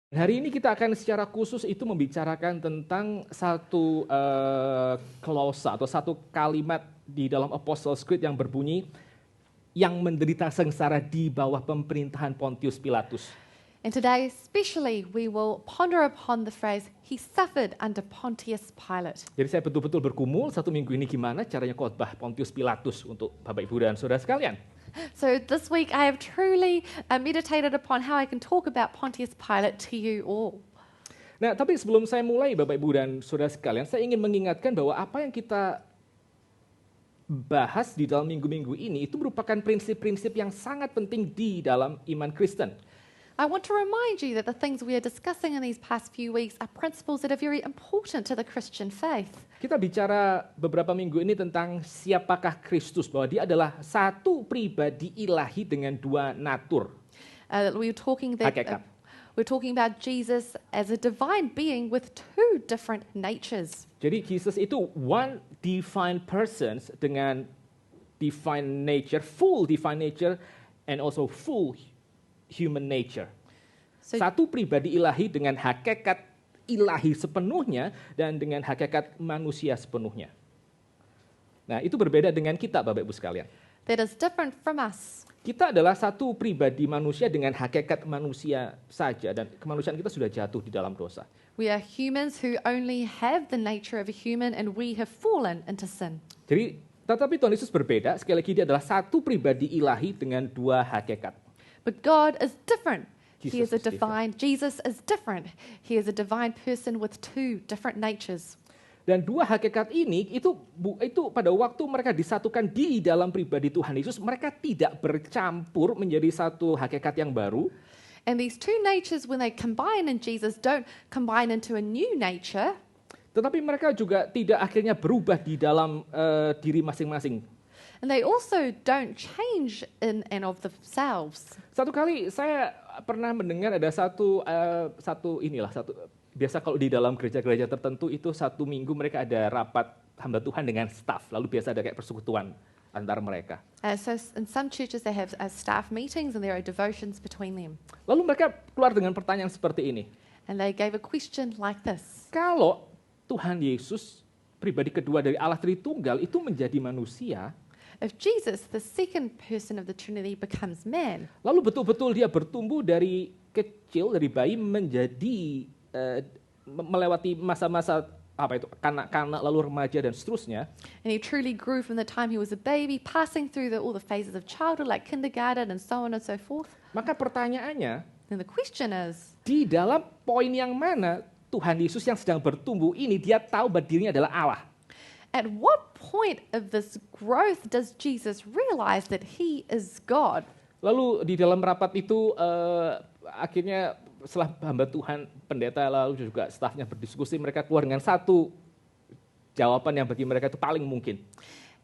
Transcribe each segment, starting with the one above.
Hari ini kita akan secara khusus itu membicarakan tentang satu klausa atau satu kalimat di dalam Apostles' Creed yang berbunyi yang menderita sengsara di bawah pemerintahan Pontius Pilatus. And today, especially, we will ponder upon the phrase, he suffered under Pontius Pilate. Jadi saya betul-betul bergumul satu minggu ini gimana caranya khotbah Pontius Pilatus untuk Bapak Ibu dan Saudara sekalian. So this week, I have truly meditated upon how I can talk about Pontius Pilate to you all. Nah, tapi sebelum saya mulai Bapak Ibu dan Saudara sekalian, saya ingin mengingatkan bahwa apa yang kita bahas di dalam minggu-minggu ini itu merupakan prinsip-prinsip yang sangat penting di dalam iman Kristen. I want to remind you that the things we are discussing in these past few weeks are principles that are very important to the Christian faith. Kita bicara beberapa minggu ini tentang siapakah Kristus, bahwa dia adalah satu pribadi ilahi dengan dua natur. We're talking Hakikat. we're talking about Jesus as a divine being with two different natures. Jadi Jesus itu one divine person dengan divine nature, full divine nature, and also full human nature. So, Satu pribadi ilahi dengan hakikat ilahi sepenuhnya dan dengan hakikat manusia sepenuhnya. Nah, itu berbeda dengan kita, Bapak Ibu sekalian. that is different from us. Kita adalah satu pribadi manusia dengan hakikat manusia saja, dan kemanusiaan kita sudah jatuh di dalam dosa. We are humans who only have the nature of a human, and we have fallen into sin. Jadi, tetapi Tuhan Yesus berbeda, sekali lagi dia adalah satu pribadi ilahi dengan dua hakikat. But God is different. He Jesus is a is different. divine. Jesus is different. He is a divine person with two different natures. Dan dua hakikat ini itu pada waktu mereka disatukan di dalam pribadi Tuhan Yesus, mereka tidak bercampur menjadi satu hakikat yang baru. And these two natures, when they combine in Jesus, don't combine into a new nature, Tetapi mereka juga tidak akhirnya berubah di dalam diri masing-masing. and they also don't change in and of themselves. Satu kali saya pernah mendengar ada satu biasa kalau di dalam gereja-gereja tertentu itu satu minggu mereka ada rapat hamba Tuhan dengan staf, lalu biasa ada kayak persekutuan antara mereka. So in some churches they have staff meetings and there are devotions between them. Lalu mereka keluar dengan pertanyaan seperti ini. And they gave a question like this. Kalau Tuhan Yesus, pribadi kedua dari Allah Tritunggal, itu menjadi manusia, If Jesus, the second person of the Trinity, becomes man, lalu betul-betul dia bertumbuh dari kecil, dari bayi menjadi melewati masa-masa kanak-kanak, lalu remaja dan seterusnya, and he truly grew from the time he was a baby, passing through all the phases of childhood like kindergarten and so on and so forth, maka pertanyaannya, then the question is, di dalam poin yang mana Tuhan Yesus yang sedang bertumbuh ini, dia tahu bahwa dirinya adalah Allah. at what point of this growth does Jesus realize that he is God? Lalu di dalam rapat itu akhirnya setelah hamba Tuhan, pendeta lalu juga stafnya berdiskusi, mereka keluar dengan satu jawaban yang bagi mereka itu paling mungkin.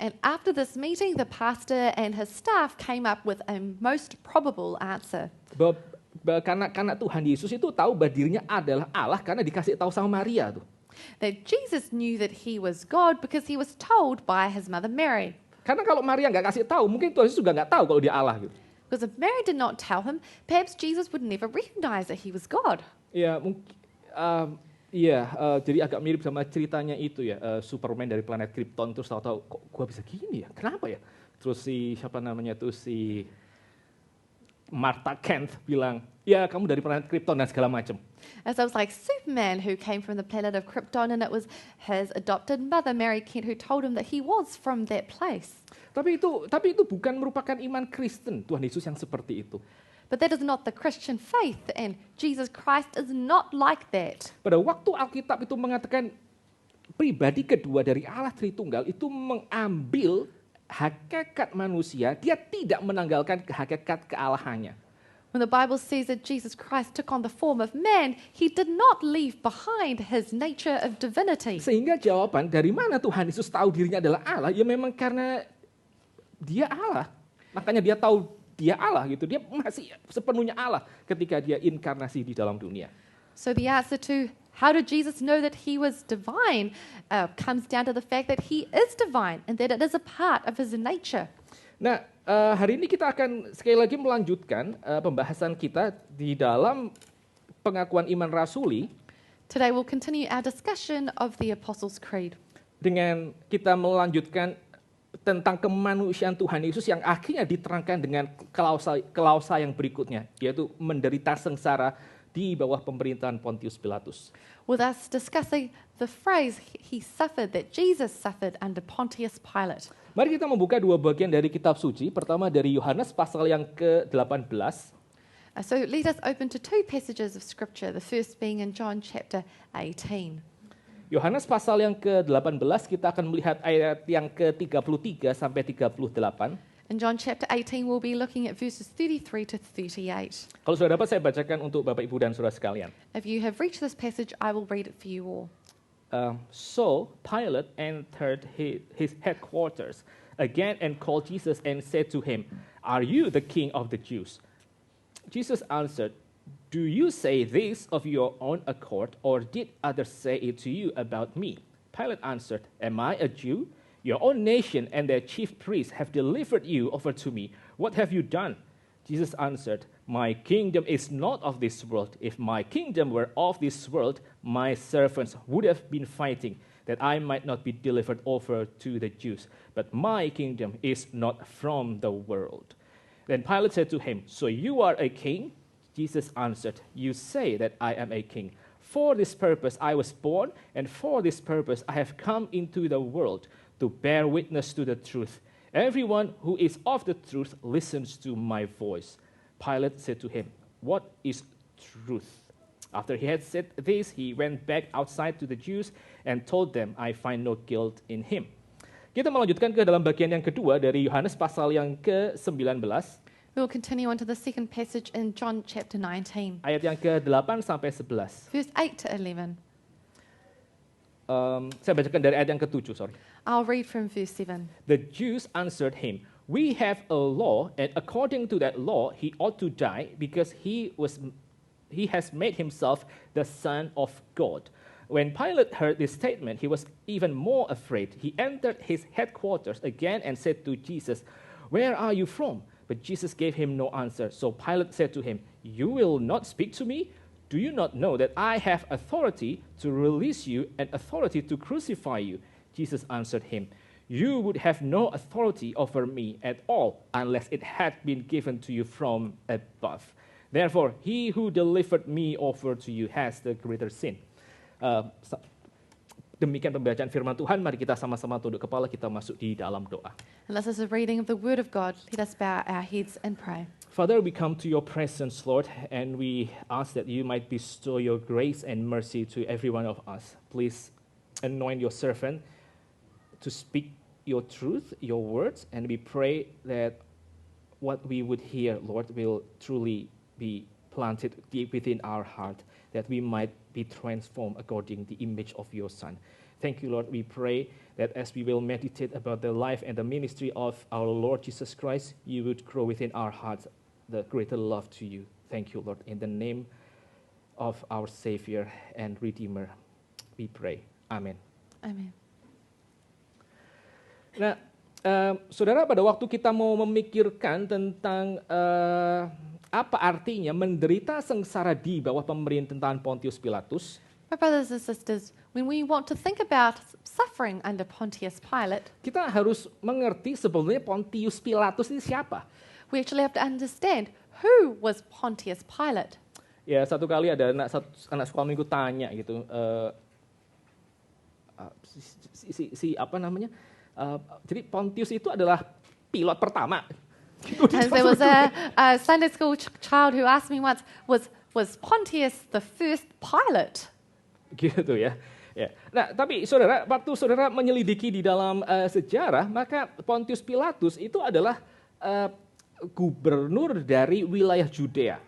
And after this meeting, the pastor and his staff came up with a most probable answer. Bahwa kanak-kanak Tuhan Yesus itu tahu bahwa dirinya adalah Allah karena dikasih tahu sama Maria tuh. That Jesus knew that he was God because he was told by his mother Mary. Karena kalau Maria nggak kasih tahu, mungkin Tuhan Yesus juga nggak tahu kalau dia Allah gitu. Because if Mary did not tell him, perhaps Jesus would never recognize that he was God. Ya mungkin, jadi agak mirip sama ceritanya itu ya, Superman dari planet Krypton terus tahu-tahu kok gua bisa gini ya, kenapa ya? Terus si Martha Kent bilang, ya kamu dari planet Krypton dan segala macam. And so it was like Superman who came from the planet of Krypton, and it was his adopted mother, Mary Kent, who told him that he was from that place. Tapi itu bukan merupakan iman Kristen, Tuhan Yesus yang seperti itu. But that is not the Christian faith, and Jesus Christ is not like that. Pada waktu Alkitab itu mengatakan pribadi kedua dari Allah Tritunggal itu mengambil hakikat manusia, dia tidak menanggalkan hakikat kealahannya. When the Bible says that Jesus Christ took on the form of man, he did not leave behind his nature of divinity. Sehingga jawaban dari mana Tuhan Yesus tahu dirinya adalah Allah, ya memang karena dia Allah. Makanya dia tahu dia Allah gitu. Dia masih sepenuhnya Allah ketika dia inkarnasi di dalam dunia. So the answer to how did Jesus know that he was divine comes down to the fact that he is divine and that it is a part of his nature. Nah, hari ini kita akan sekali lagi melanjutkan pembahasan kita di dalam pengakuan iman rasuli Today we'll continue our discussion of the Apostles' Creed. dengan kita melanjutkan tentang kemanusiaan Tuhan Yesus yang akhirnya diterangkan dengan klausa yang berikutnya, yaitu menderita sengsara di bawah pemerintahan Pontius Pilatus. With us discussing the phrase he suffered, that Jesus suffered under Pontius Pilate. Mari kita membuka dua bagian dari kitab suci. Pertama dari Yohanes pasal yang ke-18. So let us open to two passages of Scripture, the first being in John chapter 18. Yohanes pasal yang ke-18 kita akan melihat ayat yang ke-33 sampai 38. In John chapter 18 we'll be looking at verses 33 to 38. Kalau sudah dapat saya bacakan untuk Bapak Ibu dan Saudara sekalian. If you have reached this passage, I will read it for you all. So Pilate entered his headquarters again and called Jesus and said to him, "Are you the king of the Jews?" Jesus answered, "Do you say this of your own accord, or did others say it to you about me?" Pilate answered, "Am I a Jew? Your own nation and their chief priests have delivered you over to me. What have you done?" Jesus answered, "My kingdom is not of this world. If my kingdom were of this world, my servants would have been fighting, that I might not be delivered over to the Jews. But my kingdom is not from the world." Then Pilate said to him, "So you are a king?" Jesus answered, "You say that I am a king. For this purpose I was born, and for this purpose I have come into the world, to bear witness to the truth. Everyone who is of the truth listens to my voice." Pilate said to him, "What is truth?" After he had said this, he went back outside to the Jews and told them, "I find no guilt in him." Kita melanjutkan ke dalam bagian yang kedua dari Yohanes pasal yang ke-19, We will continue on to the second passage in John chapter 19, ayat yang ke-8 sampai 11. verse 8 to 11. Saya bacakan dari ayat yang ke-7, sorry. I'll read from verse 7. The Jews answered him, "We have a law, and according to that law he ought to die because he has made himself the Son of God." When Pilate heard this statement, he was even more afraid. He entered his headquarters again and said to Jesus, "Where are you from?" But Jesus gave him no answer. So Pilate said to him, "You will not speak to me? Do you not know that I have authority to release you and authority to crucify you?" Jesus answered him, "You would have no authority over me at all unless it had been given to you from above. Therefore, he who delivered me over to you has the greater sin." Demikian pembacaan firman Tuhan. Mari kita sama-sama tunduk kepala, kita masuk di dalam doa. And this is a reading of the Word of God. Let us bow our heads and pray. Father, we come to your presence, Lord, and we ask that you might bestow your grace and mercy to every one of us. Please anoint your servant to speak your truth, your words, and we pray that what we would hear, Lord, will truly be planted deep within our heart, that we might be transformed according to the image of your Son. Thank you, Lord. We pray that as we will meditate about the life and the ministry of our Lord Jesus Christ, you would grow within our hearts the greater love to you. Thank you, Lord. In the name of our Savior and Redeemer, we pray. Amen. Amen. Nah, saudara, pada waktu kita mau memikirkan tentang apa artinya menderita sengsara di bawah pemerintahan Pontius Pilatus, My brothers and sisters, when we want to think about suffering under Pontius Pilate, kita harus mengerti sebenarnya Pontius Pilatus ini siapa. we actually have to understand who was Pontius Pilate. Ya, satu kali ada anak sekolah minggu tanya gitu, apa namanya? Jadi Pontius itu adalah pilot pertama. And there was a Sunday school child who asked me once, was Pontius the first pilot? Gitu ya. Ya. Nah, tapi saudara, waktu saudara menyelidiki di dalam sejarah, maka Pontius Pilatus itu adalah gubernur dari wilayah Judea.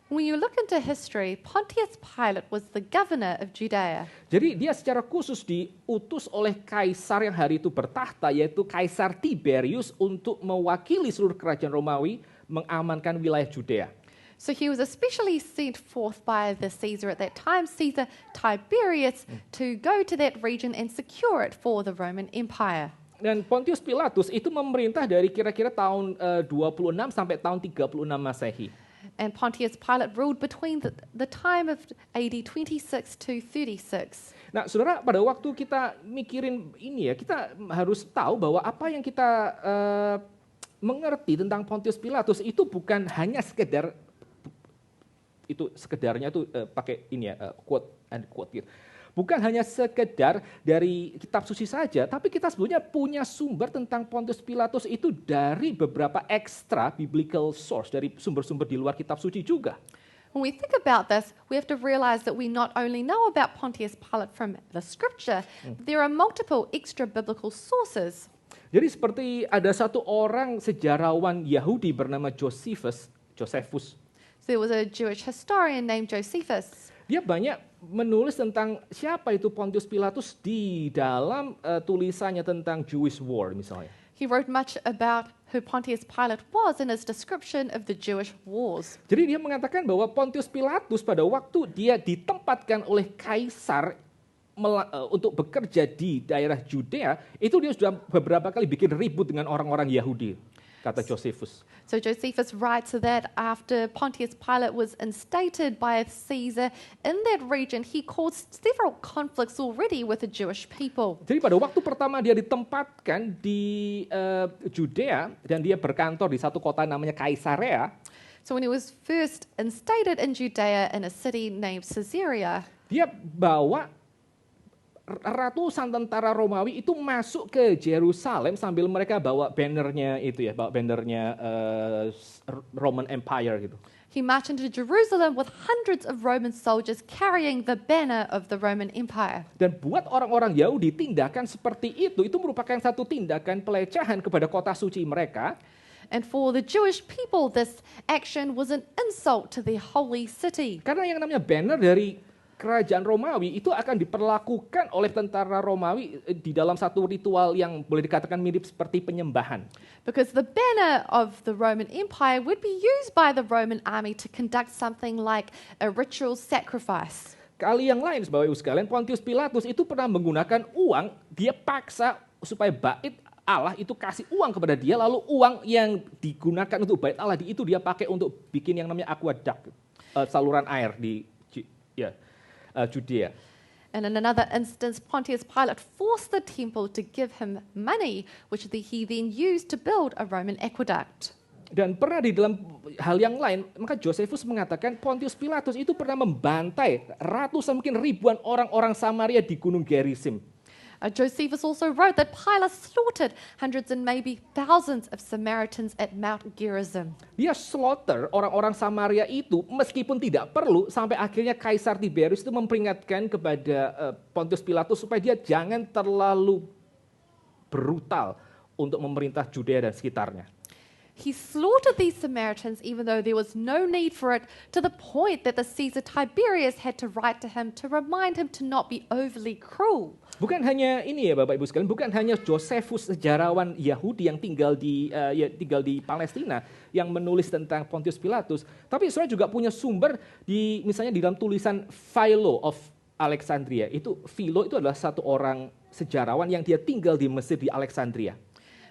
When you look into history, Pontius Pilate was the governor of Judea. Jadi dia secara khusus diutus oleh kaisar yang hari itu bertahta, yaitu Kaisar Tiberius, untuk mewakili seluruh kerajaan Romawi mengamankan wilayah Judea. So he was especially sent forth by the Caesar at that time, Caesar Tiberius, to go to that region and secure it for the Roman Empire. Dan Pontius Pilatus itu memerintah dari kira-kira tahun 26 sampai tahun 36 Masehi. And Pontius Pilate ruled between the time of AD 26 to 36. Nah, saudara, pada waktu kita mikirin ini ya, kita harus tahu bahwa apa yang kita mengerti tentang Pontius Pilatus itu bukan hanya sekedar, itu sekedarnya tuh pakai ini ya, quote and quote gitu. Bukan hanya sekedar dari kitab suci saja, tapi kita sebetulnya punya sumber tentang Pontius Pilatus itu dari beberapa extra biblical source, dari sumber-sumber di luar kitab suci juga. When we think about this, we have to realize that we not only know about Pontius Pilate from the scripture, but there are multiple extra biblical sources. Jadi seperti ada satu orang sejarawan Yahudi bernama Josephus. So there was a Jewish historian named Josephus. Dia banyak menulis tentang siapa itu Pontius Pilatus di dalam tulisannya tentang Jewish War misalnya. He wrote much about who Pontius Pilate was in his description of the Jewish wars. Jadi dia mengatakan bahwa Pontius Pilatus pada waktu dia ditempatkan oleh kaisar untuk bekerja di daerah Judea, itu dia sudah beberapa kali bikin ribut dengan orang-orang Yahudi, kata Josephus. So Josephus writes that after Pontius Pilate was instated by Caesar in that region, he caused several conflicts already with the Jewish people. Jadi pada waktu pertama dia ditempatkan di Judea dan dia berkantor di satu kota namanya Kaisarea. So when he was first instated in Judea in a city named Caesarea, dia bawa ratusan tentara Romawi itu masuk ke Yerusalem sambil mereka bawa bannernya itu ya, bawa bannernya Roman Empire gitu. He marched into Jerusalem with hundreds of Roman soldiers carrying the banner of the Roman Empire. Dan buat orang-orang Yahudi tindakan seperti itu merupakan satu tindakan pelecehan kepada kota suci mereka. And for the Jewish people, this action was an insult to the holy city. Karena yang namanya banner dari kerajaan Romawi itu akan diperlakukan oleh tentara Romawi di dalam satu ritual yang boleh dikatakan mirip seperti penyembahan. Because the banner of the Roman Empire would be used by the Roman army to conduct something like a ritual sacrifice. Kali yang lain, Bapak Ibu sekalian, Pontius Pilatus itu pernah menggunakan uang, dia paksa supaya bait Allah itu kasih uang kepada dia, lalu uang yang digunakan untuk bait Allah itu dia pakai untuk bikin yang namanya aqueduct, saluran air di Judea. And in another instance, Pontius Pilate forced the temple to give him money, which he then used to build a Roman aqueduct. Dan pernah di dalam hal yang lain, maka Josephus mengatakan Pontius Pilatus itu pernah membantai ratusan mungkin ribuan orang-orang Samaria di Gunung Gerizim. Josephus also wrote that Pilate slaughtered hundreds and maybe thousands of Samaritans at Mount Gerizim. Dia slaughter orang-orang Samaria itu meskipun tidak perlu, sampai akhirnya Kaisar Tiberius itu memperingatkan kepada Pontius Pilatus supaya dia jangan terlalu brutal untuk memerintah Judea dan sekitarnya. He slaughtered these Samaritans even though there was no need for it, to the point that the Caesar Tiberius had to write to him to remind him to not be overly cruel. Bukan hanya ini ya Bapak Ibu sekalian, bukan hanya Josephus sejarawan Yahudi yang tinggal di Palestina yang menulis tentang Pontius Pilatus, tapi saya juga punya sumber di misalnya di dalam tulisan Philo of Alexandria. Philo itu adalah satu orang sejarawan yang dia tinggal di Mesir di Alexandria.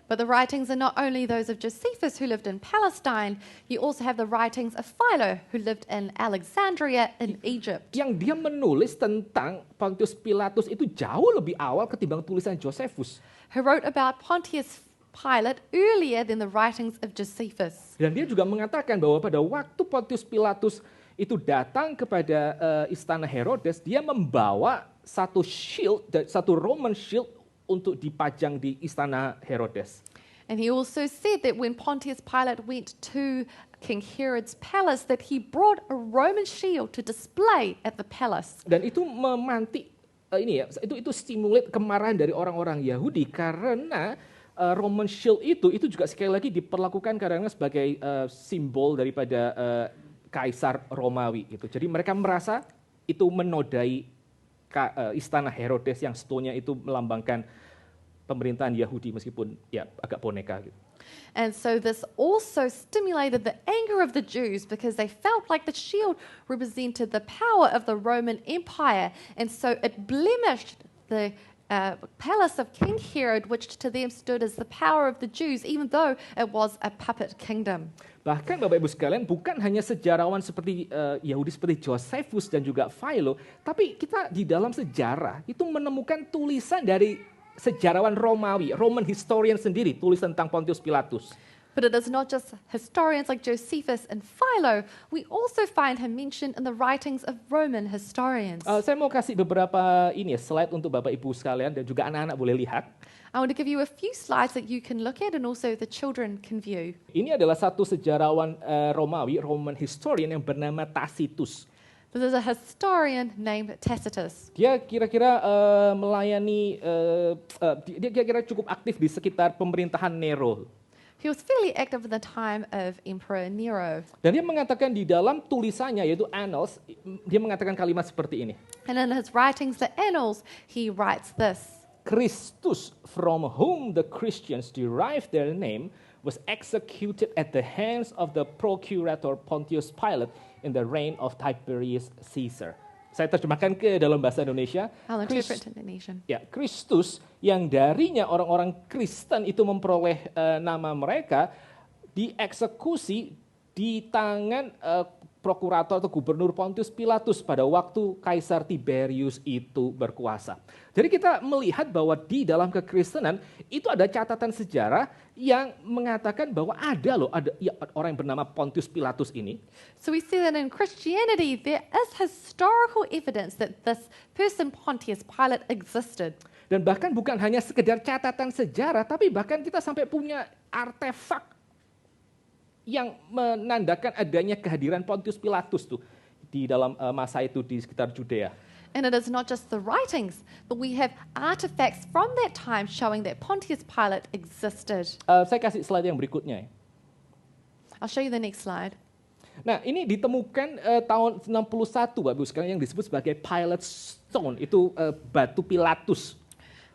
But the writings are not only those of Josephus, who lived in Palestine, you also have the writings of Philo, who lived in Alexandria in Egypt. Yang dia menulis tentang Pontius Pilatus itu jauh lebih awal ketimbang tulisan Josephus. Who wrote about Pontius Pilate earlier than the writings of Josephus. Dan dia juga mengatakan bahwa pada waktu Pontius Pilatus itu datang kepada istana Herodes, dia membawa satu shield, satu Roman shield untuk dipajang di istana Herodes. And he also said that when Pontius Pilate went to King Herod's palace, that he brought a Roman shield to display at the palace. Dan itu memantik itu stimulate kemarahan dari orang-orang Yahudi karena Roman shield itu juga sekali lagi diperlakukan kadang-kadang sebagai simbol daripada kaisar Romawi itu. Jadi mereka merasa itu menodai istana Herodes yang stone-nya itu melambangkan pemerintahan Yahudi meskipun ya agak boneka gitu. And so this also stimulated the anger of the Jews because they felt like the shield represented the power of the Roman Empire, and so it blemished the palace of King Herod, which to them stood as the power of the Jews, even though it was a puppet kingdom. Bahkan Bapak Ibu sekalian, bukan hanya sejarawan seperti Yahudi seperti Josephus dan juga Philo, tapi kita di dalam sejarah itu menemukan tulisan dari sejarawan Romawi, Roman historian sendiri, tulis tentang Pontius Pilatus. But it is not just historians like Josephus and Philo. We also find him mentioned in the writings of Roman historians. Saya mau kasih beberapa slide untuk Bapak Ibu sekalian dan juga anak-anak boleh lihat. I want to give you a few slides that you can look at and also the children can view. Ini adalah satu sejarawan Romawi, Roman historian yang bernama Tacitus. This is a historian named Tacitus. Dia kira-kira melayani, dia kira-kira cukup aktif di sekitar pemerintahan Nero. He was fairly active in the time of Emperor Nero. Dan dia mengatakan di dalam tulisannya, yaitu Annals, dia mengatakan kalimat seperti ini. And in his writings, the Annals, he writes this. Christus, from whom the Christians derive their name, was executed at the hands of the procurator Pontius Pilate in the reign of Tiberius Caesar. Saya terjemahkan ke dalam bahasa Indonesia. I'll interpret in Indonesian. Ya, Kristus yang darinya orang-orang Kristen itu memperoleh nama mereka dieksekusi di tangan prokurator atau gubernur Pontius Pilatus pada waktu Kaisar Tiberius itu berkuasa. Jadi kita melihat bahwa di dalam kekristenan itu ada catatan sejarah yang mengatakan bahwa ada orang yang bernama Pontius Pilatus ini. So we see that in Christianity there is historical evidence that this person Pontius Pilate existed. Dan bahkan bukan hanya sekedar catatan sejarah, tapi bahkan kita sampai punya artefak yang menandakan adanya kehadiran Pontius Pilatus tuh di dalam masa itu di sekitar Judea. And it is not just the writings, but we have artifacts from that time showing that Pontius Pilate existed. Saya kasih slide yang berikutnya. I'll show you the next slide. Nah, ini ditemukan tahun 61, Bapak Ibu sekalian, yang disebut sebagai Pilate's Stone, itu batu Pilatus.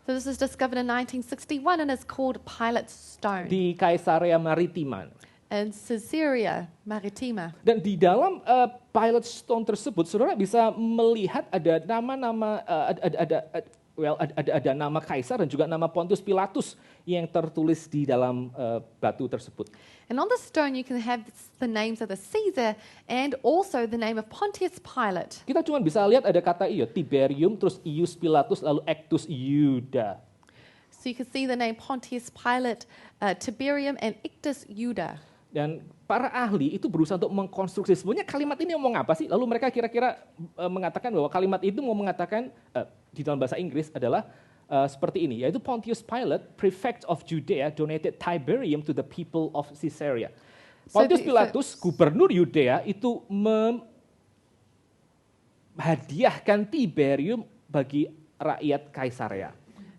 So this is discovered in 1961 and is called Pilate's Stone Di Caesarea Maritima. in Caesarea Maritima. Dan di dalam Pilate's Stone tersebut, saudara bisa melihat ada nama-nama, ada nama kaisar dan juga nama Pontius Pilatus yang tertulis di dalam batu tersebut. And on the stone you can have the names of the Caesar and also the name of Pontius Pilate. Kita cuma bisa lihat ada kata Tiberium, terus Ius Pilatus, lalu Actus Iuda. So you can see the name Pontius Pilate, Tiberium, and Ictus Iuda. Dan para ahli itu berusaha untuk mengkonstruksi sebenarnya kalimat ini ngomong apa sih? Lalu mereka kira-kira mengatakan bahwa kalimat itu mau mengatakan di dalam bahasa Inggris adalah seperti ini, yaitu Pontius Pilate, prefect of Judea, donated Tiberium to the people of Caesarea. Pontius Pilatus, gubernur Yudea, itu menghadiahkan Tiberium bagi rakyat Kaisarea.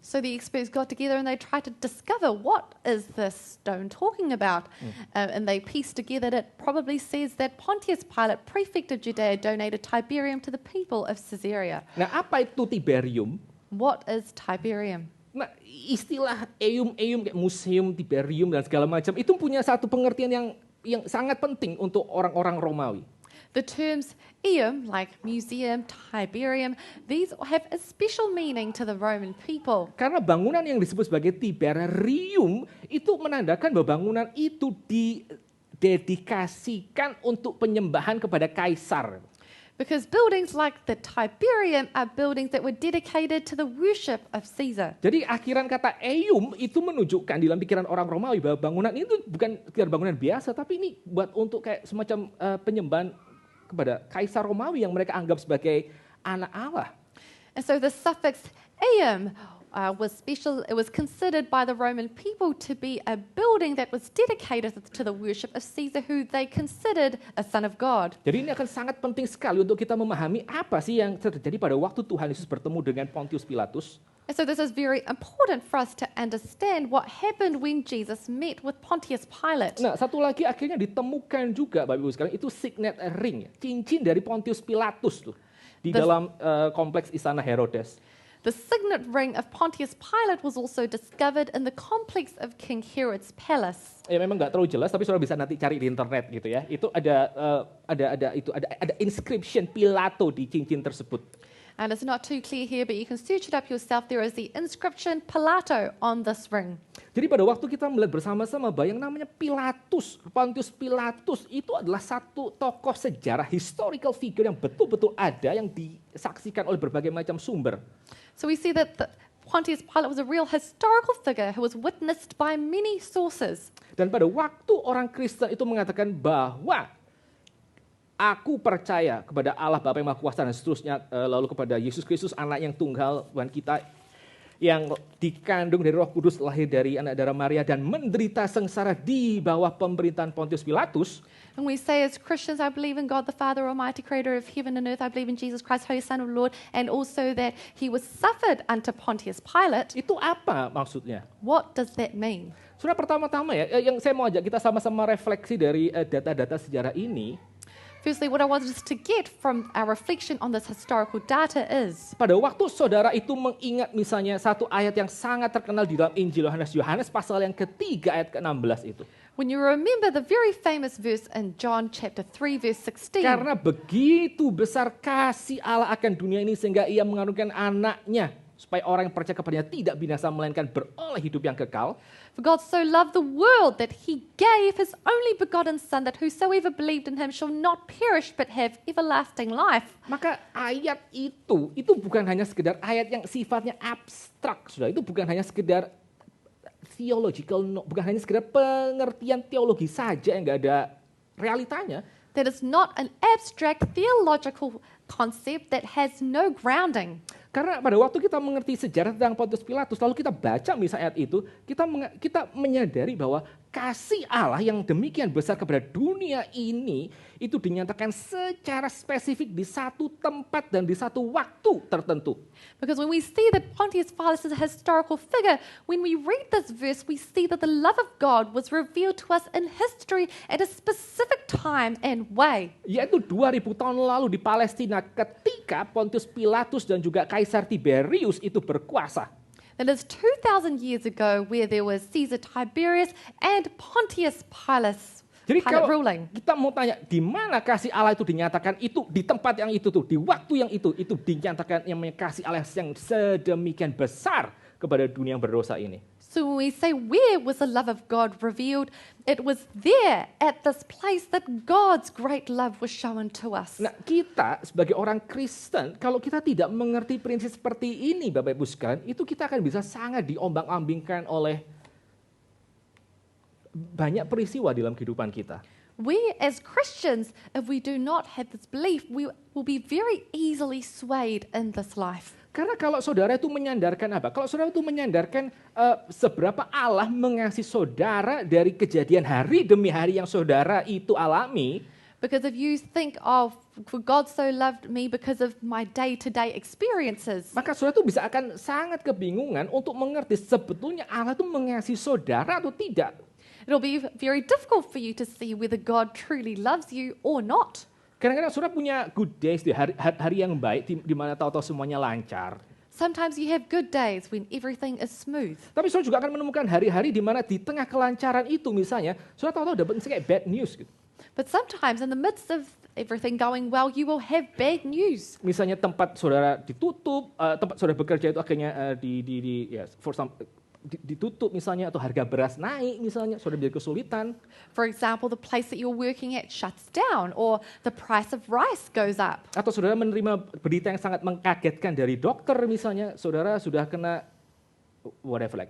So the experts got together and they tried to discover what is this stone talking about. And they pieced together that it probably says that Pontius Pilate, prefect of Judea, donated Tiberium to the people of Caesarea. Nah, apa itu Tiberium? What is Tiberium? Nah, istilah eum kayak museum, Tiberium dan segala macam itu punya satu pengertian yang sangat penting untuk orang-orang Romawi. The terms eum, like museum, Tiberium, these have a special meaning to the Roman people. Karena bangunan yang disebut sebagai Tiberium itu menandakan bahwa bangunan itu didedikasikan untuk penyembahan kepada kaisar. Because buildings like the Tiberium are buildings that were dedicated to the worship of Caesar. Jadi akhiran kata eum itu menunjukkan di dalam pikiran orang Romawi bahwa bangunan itu bukan sekedar bangunan biasa, tapi ini buat untuk kayak semacam penyembahan kepada kaisar Romawi yang mereka anggap sebagai anak Allah. And so the suffix eum was special. It was considered by the Roman people to be a building that was dedicated to the worship of Caesar, who they considered a son of God. Jadi ini akan sangat penting sekali untuk kita memahami apa sih yang terjadi pada waktu Tuhan Yesus bertemu dengan Pontius Pilatus. And so this is very important for us to understand what happened when Jesus met with Pontius Pilate. Nah, satu lagi akhirnya ditemukan juga, Bapak Ibu sekalian, itu signet ring, cincin dari Pontius Pilatus tuh di dalam kompleks Istana Herodes. The signet ring of Pontius Pilate was also discovered in the complex of King Herod's palace. Ya memang nggak terlalu jelas, tapi saudara bisa nanti cari di internet gitu ya. Itu ada inscription Pilato di cincin tersebut. And it's not too clear here, but you can search it up yourself. There is the inscription Pilato on this ring. Jadi pada waktu kita melihat bersama-sama bahwa yang namanya Pilatus, Pontius Pilatus itu adalah satu tokoh sejarah, historical figure yang betul-betul ada, yang disaksikan oleh berbagai macam sumber. So we see that Pontius Pilate was a real historical figure who was witnessed by many sources. Dan pada waktu orang Kristen itu mengatakan bahwa aku percaya kepada Allah Bapa yang Maha Kuasa dan seterusnya, lalu kepada Yesus Kristus anak yang tunggal Tuhan kita yang dikandung dari Roh Kudus, lahir dari anak darah Maria dan menderita sengsara di bawah pemerintahan Pontius Pilatus. And we say as Christians, I believe in God the Father Almighty, creator of heaven and earth. I believe in Jesus Christ, Holy Son of the Lord, and also that he was suffered unto Pontius Pilate. Itu apa maksudnya? What does that mean? Sudah pertama-tama ya, yang saya mau ajak kita sama-sama refleksi dari data-data sejarah ini. Firstly, what I wanted us to get from our reflection on this historical data is, Pada waktu saudara itu mengingat misalnya satu ayat yang sangat terkenal di dalam Injil Yohanes pasal yang ketiga ayat ke-16 itu. when you remember the very famous verse in John chapter 3 verse 16. Karena begitu besar kasih Allah akan dunia ini sehingga ia mengaruniakan anaknya supaya orang yang percaya kepadanya tidak binasa melainkan beroleh hidup yang kekal. For God so loved the world that he gave his only begotten Son, that whosoever believed in him shall not perish but have everlasting life. Maka ayat itu bukan hanya sekedar ayat yang sifatnya abstrak, sudah. Itu bukan hanya sekedar theological, bukan hanya sekedar pengertian teologi saja yang nggak ada realitanya. That is not an abstract theological concept that has no grounding. Karena pada waktu kita mengerti sejarah tentang Pontius Pilatus, lalu kita baca misalnya ayat itu, kita menyadari bahwa kasih Allah yang demikian besar kepada dunia ini, itu dinyatakan secara spesifik di satu tempat dan di satu waktu tertentu. Because when we see that Pontius Pilate is a historical figure, when we read this verse, we see that the love of God was revealed to us in history at a specific time and way. Yaitu 2000 tahun lalu di Palestina ketika Pontius Pilatus dan juga Kaisar Tiberius itu berkuasa. That is 2,000 years ago where there was Caesar Tiberius and Pontius Pilate. Jadi kalau ruling. kita mau tanya di mana kasih Allah itu dinyatakan, itu di tempat yang itu tuh, di waktu yang itu dinyatakan yang kasih Allah yang sedemikian besar kepada dunia yang berdosa ini. So when we say where was the love of God revealed, it was there at this place that God's great love was shown to us. Nah, kita sebagai orang Kristen, kalau kita tidak mengerti prinsip seperti ini, Bapak Ibu sekalian, itu kita akan bisa sangat diombang-ambingkan oleh banyak peristiwa dalam kehidupan kita. We as Christians, if we do not have this belief, we will be very easily swayed in this life. Karena kalau saudara itu menyandarkan apa? Kalau saudara itu menyandarkan seberapa Allah mengasihi saudara dari kejadian hari demi hari yang saudara itu alami. Because if you think of, for God so loved me because of my day-to-day experiences, Maka saudara itu bisa akan sangat kebingungan untuk mengerti sebetulnya Allah itu mengasihi saudara atau tidak. it'll be very difficult for you to see whether God truly loves you or not. Kadang-kadang saudara punya good days, hari yang baik di mana tahu-tahu semuanya lancar. Sometimes you have good days when everything is smooth. Tapi saudara juga akan menemukan hari-hari di mana di tengah kelancaran itu misalnya, saudara tahu-tahu dapat kayak bad news gitu. But sometimes in the midst of everything going well, you will have bad news. Misalnya tempat saudara ditutup, tempat saudara bekerja itu akhirnya ditutup misalnya, atau harga beras naik misalnya, saudara menjadi kesulitan. For example, the place that you're working at shuts down or the price of rice goes up. Atau saudara menerima berita yang sangat mengkagetkan dari dokter misalnya, saudara sudah kena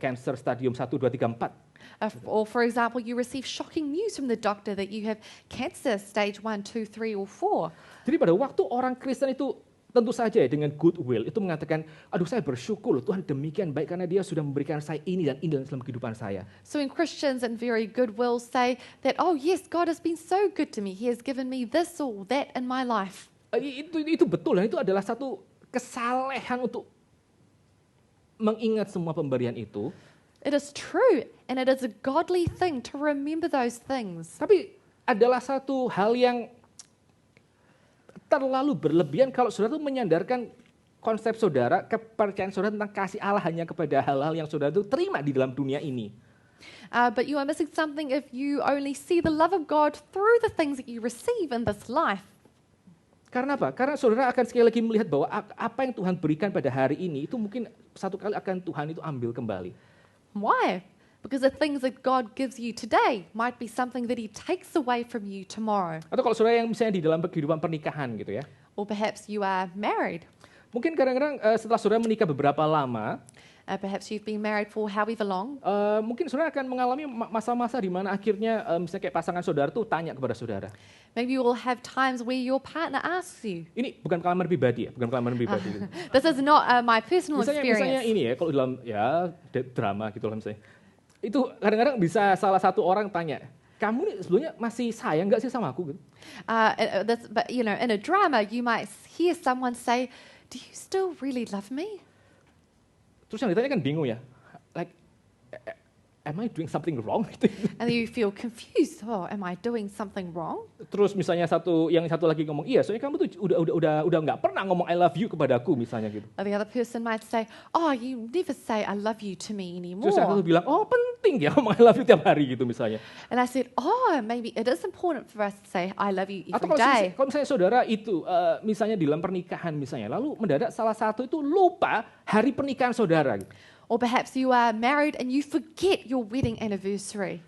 cancer stadium 1, 2, 3, 4. Or for example, you receive shocking news from the doctor that you have cancer stage 1, 2, 3 or 4. Jadi pada waktu orang Kristen itu tentu saja ya, dengan goodwill itu mengatakan, aduh saya bersyukur loh Tuhan demikian baik karena dia sudah memberikan saya ini dan ini dalam kehidupan saya. So when Christians in very good will say that, oh yes, God has been so good to me. He has given me this or that in my life. Itu betul dan itu adalah satu kesalehan untuk mengingat semua pemberian itu. It is true and it is a godly thing to remember those things. Tapi adalah satu hal yang terlalu berlebihan kalau saudara itu menyandarkan konsep saudara, kepercayaan saudara tentang kasih Allah hanya kepada hal-hal yang saudara itu terima di dalam dunia ini. But you are missing something if you only see the love of God through the things that you receive in this life. Karena apa? Karena saudara akan sekali lagi melihat bahwa apa yang Tuhan berikan pada hari ini itu mungkin satu kali akan Tuhan itu ambil kembali. Why? Because the things that God gives you today might be something that He takes away from you tomorrow. Atau kalau saudara yang misalnya di dalam kehidupan pernikahan gitu ya. Or perhaps you are married. Mungkin kadang-kadang setelah saudara menikah beberapa lama, Perhaps you've been married for however long. mungkin saudara akan mengalami masa-masa di mana akhirnya misalnya kayak pasangan saudara tuh tanya kepada saudara. Maybe you will have times where your partner asks you. Ini bukan pengalaman pribadi ya, bukan pengalaman pribadi. Gitu. This is not my personal Misalnya experience. ini ya, kalau dalam ya drama gitu lah misalnya. Itu kadang-kadang bisa salah satu orang tanya, kamu nih sebelumnya masih sayang nggak sih sama aku? Gitu. But you know, in a drama, you might hear someone say, "Do you still really love me?" Terus yang ditanya kan bingung ya, like, am I doing something wrong? And you feel confused. Oh, am I doing something wrong? Terus misalnya yang satu lagi ngomong, iya, soalnya kamu tuh udah nggak pernah ngomong I love you kepadaku misalnya gitu. Or the other person might say, "Oh, you never say I love you to me Terus yang satu anymore." bilang, oh penting ya ngomong I love you tiap hari gitu misalnya. And I said, "Oh, maybe it is important for us to say I love you Atau every day." kalau misalnya saudara itu misalnya di dalam pernikahan misalnya, lalu mendadak salah satu itu lupa hari pernikahan saudara. Gitu. Or perhaps you are married and you forget your wedding anniversary.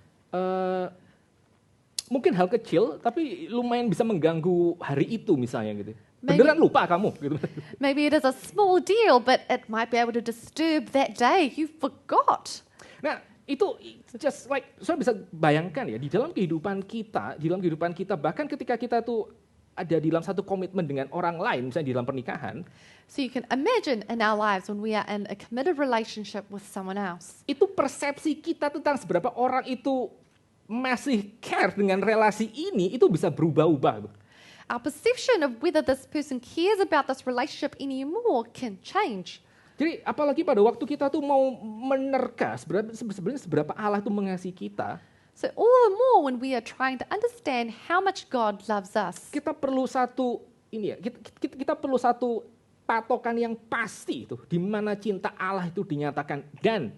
Mungkin hal kecil tapi lumayan bisa mengganggu hari itu misalnya gitu. Maybe- Beneran lupa kamu gitu. Maybe it is a small deal, but it might be able to disturb that day you forgot. Nah, itu just like saya bisa bayangkan ya di dalam kehidupan kita bahkan ketika kita tuh ada di dalam satu komitmen dengan orang lain misalnya di dalam pernikahan, So you can imagine in our lives when we are in a committed relationship with someone else. itu persepsi kita tentang seberapa orang itu masih care dengan relasi ini itu bisa berubah-ubah. Our perception of whether this person cares about this relationship anymore can change. Jadi apalagi pada waktu kita tuh mau menerka sebenarnya seberapa Allah itu mengasihi kita, So all the more when we are trying to understand how much God loves us, kita perlu satu kita perlu satu patokan yang pasti itu di mana cinta Allah itu dinyatakan dan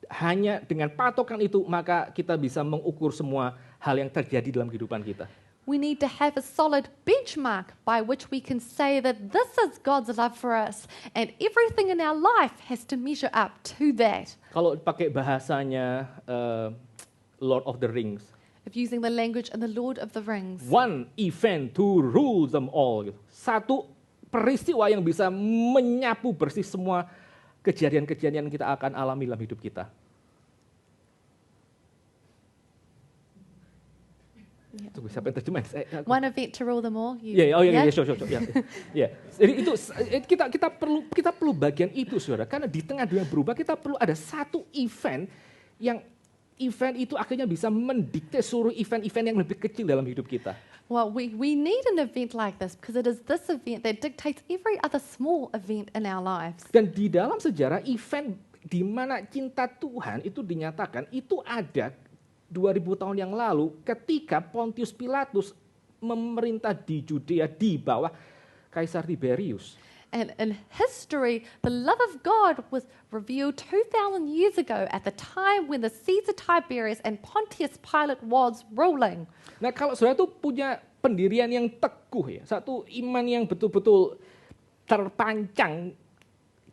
hanya dengan patokan itu maka kita bisa mengukur semua hal yang terjadi dalam kehidupan kita. we need to have a solid benchmark by which we can say that this is God's love for us, and everything in our life has to measure up to that. Kalau pakai bahasanya Lord of the Rings, If using the language in the Lord of the Rings, one event to rule them all. Gitu. Satu peristiwa yang bisa menyapu bersih semua kejadian-kejadian yang kita akan alami dalam hidup kita. Tunggu, siapa yang terjemahin? one event to rule them all. You- Iya, yeah? sure. Ya. Jadi itu kita perlu bagian itu, saudara. Karena di tengah dunia berubah, kita perlu ada satu event yang event itu akhirnya bisa mendikte seluruh event-event yang lebih kecil dalam hidup kita. Well, we need an event like this because it is this event that dictates every other small event in our lives. Dan di dalam sejarah event di mana cinta Tuhan itu dinyatakan itu ada 2000 tahun yang lalu ketika Pontius Pilatus memerintah di Judea di bawah Kaisar Tiberius. And in history, the love of God was revealed 2,000 years ago at the time when the Caesar Tiberius and Pontius Pilate was ruling. Nah, kalau saudara itu punya pendirian yang teguh ya, satu iman yang betul-betul terpancang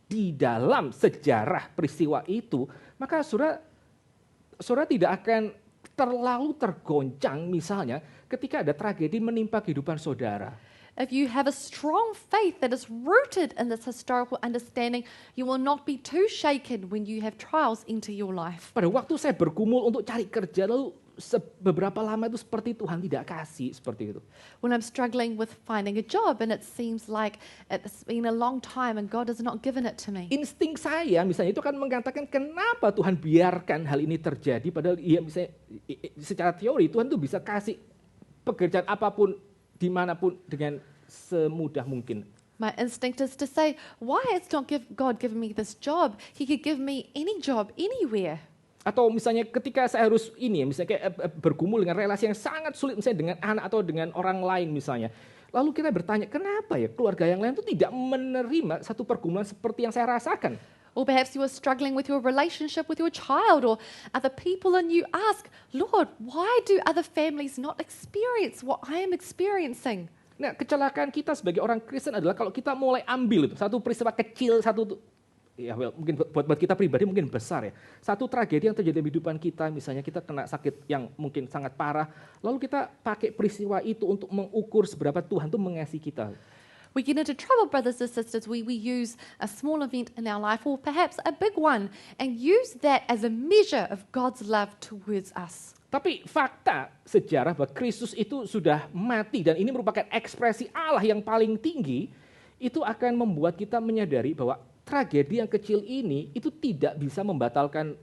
di dalam sejarah peristiwa itu, maka saudara tidak akan terlalu tergoncang misalnya ketika ada tragedi menimpa kehidupan saudara. If you have a strong faith that is rooted in this historical understanding, you will not be too shaken when you have trials into your life. Pada waktu saya bergumul untuk cari kerja, lalu beberapa lama itu seperti Tuhan tidak kasih seperti itu. When I'm struggling with finding a job and it seems like it's been a long time and God has not given it to me. Insting saya misalnya itu kan mengatakan kenapa Tuhan biarkan hal ini terjadi, padahal ya misalnya secara teori Tuhan tuh bisa kasih pekerjaan apapun dimanapun dengan semudah mungkin. My instinct is to say, why has not God given me this job? He could give me any job anywhere. Atau misalnya ketika saya harus misalnya kayak bergumul dengan relasi yang sangat sulit misalnya dengan anak atau dengan orang lain misalnya. Lalu kita bertanya, kenapa ya keluarga yang lain itu tidak menerima satu pergumulan seperti yang saya rasakan? Or perhaps you are struggling with your relationship with your child or other people and you ask, Lord, why do other families not experience what I am experiencing? Nah, kecelakaan kita sebagai orang Kristen adalah kalau kita mulai ambil itu satu peristiwa kecil, mungkin buat kita pribadi mungkin besar ya. Satu tragedi yang terjadi di kehidupan kita, misalnya kita kena sakit yang mungkin sangat parah, lalu kita pakai peristiwa itu untuk mengukur seberapa Tuhan tuh mengasihi kita. We get into trouble, brothers and sisters, we use a small event in our life, or perhaps a big one, and use that as a measure of God's love towards us. Tapi fakta sejarah bahwa Kristus itu sudah mati dan ini merupakan ekspresi Allah yang paling tinggi, itu akan membuat kita menyadari bahwa tragedi yang kecil ini itu tidak bisa membatalkan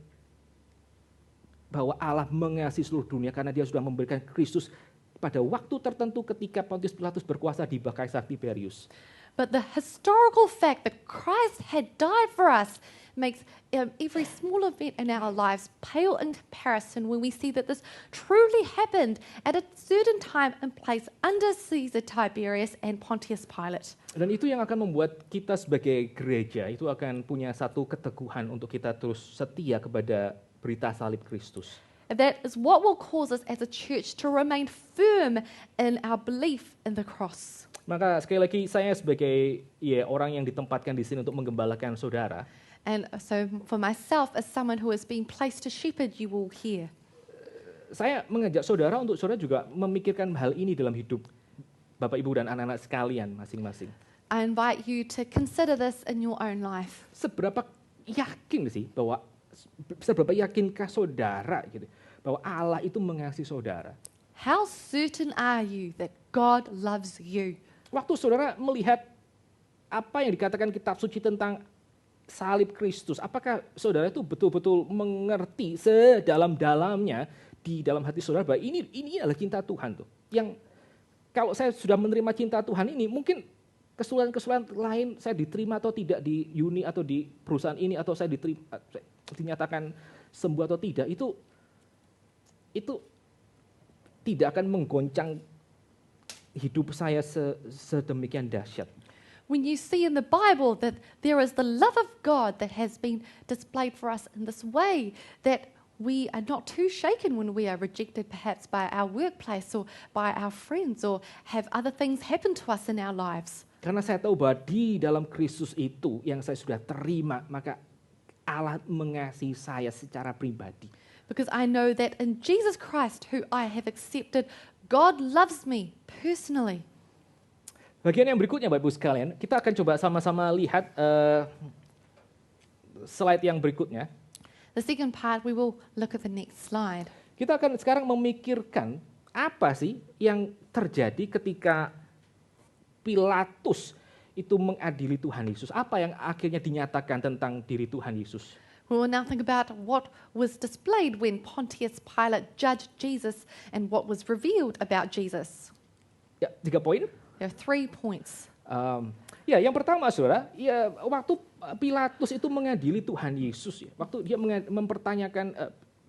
bahwa Allah mengasihi seluruh dunia karena dia sudah memberikan Kristus pada waktu tertentu ketika Pontius Pilatus berkuasa di bawah Kaisar Tiberius. But the historical fact that Christ had died for us makes every small event in our lives pale in comparison when we see that this truly happened at a certain time and place under Caesar Tiberius and Pontius Pilate. Dan itu yang akan membuat kita sebagai gereja itu akan punya satu keteguhan untuk kita terus setia kepada berita salib Kristus. That is what will cause us as a church to remain firm in our belief in the cross. Maka sekali lagi saya sebagai orang yang ditempatkan di sini untuk menggembalakan saudara. And so for myself, as someone who has been placed to shepherd you all here, saya mengajak saudara untuk saudara juga memikirkan hal ini dalam hidup Bapak Ibu dan anak-anak sekalian masing-masing. I invite you to consider this in your own life. Seberapa yakinkah saudara gitu, bahwa Allah itu mengasihi saudara? How certain are you that God loves you? Waktu saudara melihat apa yang dikatakan kitab suci tentang salib Kristus, apakah saudara itu betul-betul mengerti sedalam-dalamnya di dalam hati saudara bahwa ini adalah cinta Tuhan tuh. Yang kalau saya sudah menerima cinta Tuhan ini, mungkin kesulitan-kesulitan lain saya diterima atau tidak di uni atau di perusahaan ini, atau saya dinyatakan sembuh atau tidak, itu tidak akan menggoncang hidup saya sedemikian dahsyat. When you see in the Bible that there is the love of God that has been displayed for us in this way, that we are not too shaken when we are rejected perhaps by our workplace or by our friends or have other things happen to us in our lives. Karena saya tahu bahwa di dalam Kristus itu yang saya sudah terima, maka Allah mengasihi saya secara pribadi. Because I know that in Jesus Christ, who I have accepted, God loves me personally. Bagian yang berikutnya Bapak Ibu sekalian, kita akan coba sama-sama lihat slide yang berikutnya. The second part, we will look at the next slide. Kita akan sekarang memikirkan apa sih yang terjadi ketika Pilatus itu mengadili Tuhan Yesus. Apa yang akhirnya dinyatakan tentang diri Tuhan Yesus. We will now think about what was displayed when Pontius Pilate judged Jesus and what was revealed about Jesus. Ya, 3 poin. There are 3 points. Yang pertama, saudara, waktu Pilatus itu mengadili Tuhan Yesus, waktu dia mempertanyakan,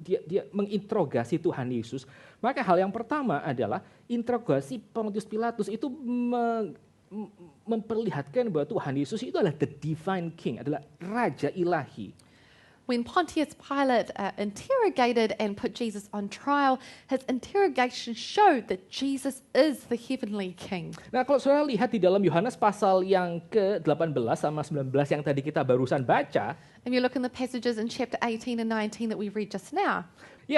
dia menginterogasi Tuhan Yesus, maka hal yang pertama adalah interogasi Pontius Pilatus itu memperlihatkan bahwa Tuhan Yesus itu adalah the divine king, adalah raja ilahi. When Pontius Pilate interrogated and put Jesus on trial, his interrogation showed that Jesus is the heavenly king. Nah, kalau saudara lihat di dalam Yohanes pasal yang ke-18 sama 19 yang tadi kita barusan baca, If you look in the passages in chapter 18 and 19 that we read just now,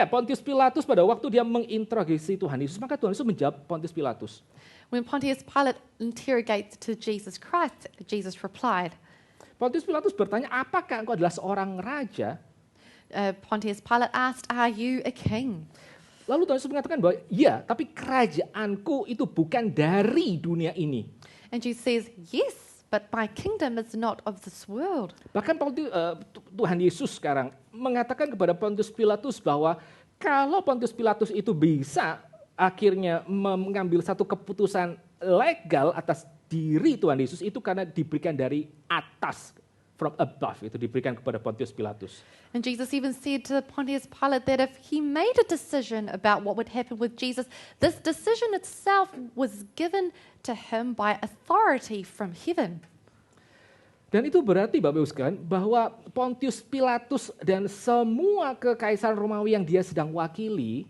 Pontius Pilatus pada waktu dia menginterogasi Tuhan Yesus, maka Tuhan Yesus menjawab Pontius Pilatus. when Pontius Pilate interrogates to Jesus Christ, Jesus replied, Pontius Pilatus bertanya, apakah engkau adalah seorang raja? Pontius Pilate asked, are you a king? Lalu Tuhan Yesus mengatakan bahwa, ya, tapi kerajaanku itu bukan dari dunia ini. And Jesus says, yes, but my kingdom is not of this world. Bahkan Tuhan Yesus sekarang mengatakan kepada Pontius Pilatus bahwa kalau Pontius Pilatus itu bisa akhirnya mengambil satu keputusan legal atas diri Tuhan Yesus, itu karena diberikan dari atas, from above, itu diberikan kepada Pontius Pilatus. And Jesus even said to Pontius Pilate that if he made a decision about what would happen with Jesus, this decision itself was given to him by authority from heaven. Dan itu berarti Bapak Ibu sekalian bahwa Pontius Pilatus dan semua kekaisaran Romawi yang dia sedang wakili,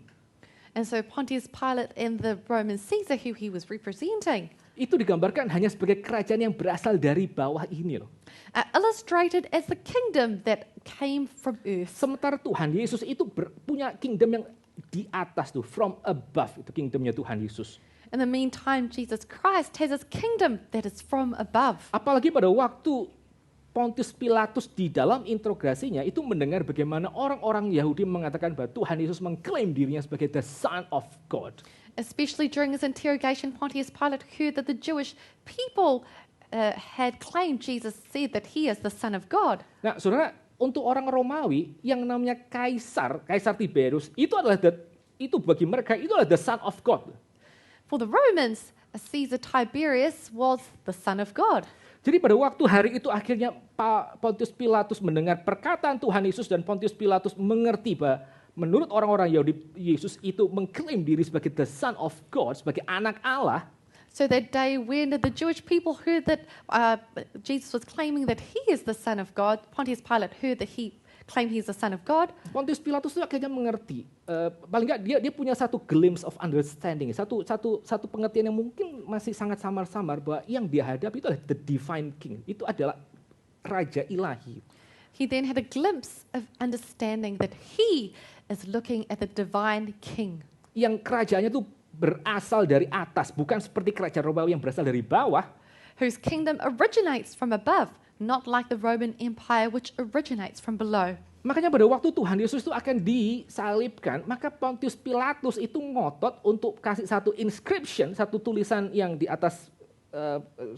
And so Pontius Pilate and the Roman Caesar who he was representing itu digambarkan hanya sebagai kerajaan yang berasal dari bawah ini loh. are illustrated as the kingdom that came from earth. Sementara Tuhan Yesus itu punya kingdom yang di atas tuh, from above, itu kingdomnya Tuhan Yesus. In the meantime, Jesus Christ has his kingdom that is from above. Apalagi pada waktu Pontius Pilatus di dalam interogasinya itu mendengar bagaimana orang-orang Yahudi mengatakan bahwa Tuhan Yesus mengklaim dirinya sebagai the Son of God. Especially during his interrogation, Pontius Pilate heard that the Jewish people had claimed Jesus said that he is the Son of God. Nah, saudara, untuk orang Romawi yang namanya Kaisar Tiberius itu bagi mereka itu adalah the Son of God. For the Romans, Caesar Tiberius was the Son of God. Jadi pada waktu hari itu akhirnya Pontius Pilatus mendengar perkataan Tuhan Yesus dan Pontius Pilatus mengerti bahwa menurut orang-orang Yahudi Yesus itu mengklaim diri sebagai the Son of God, sebagai anak Allah. So that day when the Jewish people heard that Jesus was claiming that he is the Son of God, Pontius Pilate heard that he claimed he is the Son of God. Pontius Pilatus itu akhirnya mengerti, paling nggak dia punya satu glimpse of understanding, satu pengertian yang mungkin masih sangat samar-samar bahwa yang dia hadapi itu adalah the divine king, itu adalah raja ilahi. He then had a glimpse of understanding that he is looking at the divine king. Yang kerajaannya itu berasal dari atas, bukan seperti kerajaan Romawi yang berasal dari bawah. Whose kingdom originates from above, not like the Roman Empire which originates from below. Makanya pada waktu Tuhan Yesus itu akan disalibkan, maka Pontius Pilatus itu ngotot untuk kasih satu inscription, satu tulisan yang di atas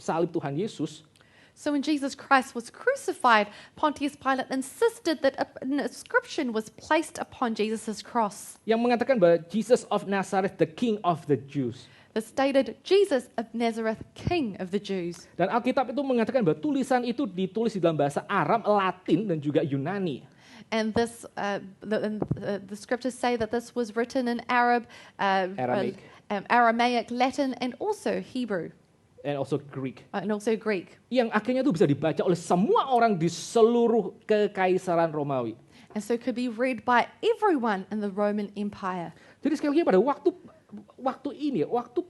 salib Tuhan Yesus. So when Jesus Christ was crucified, Pontius Pilate insisted that an inscription was placed upon Jesus' cross Yang mengatakan bahwa Jesus of Nazareth, the King of the Jews. that stated Jesus of Nazareth, King of the Jews. Dan Alkitab itu mengatakan bahwa tulisan itu ditulis di dalam bahasa Aram, Latin, dan juga Yunani. And this, the scriptures say that this was written in Aramaic. Aramaic, Latin, and also Hebrew, And also Greek. and also Greek. Yang akhirnya itu bisa dibaca oleh semua orang di seluruh kekaisaran Romawi. And so it could be read by everyone in the Roman Empire. Jadi sekali lagi pada waktu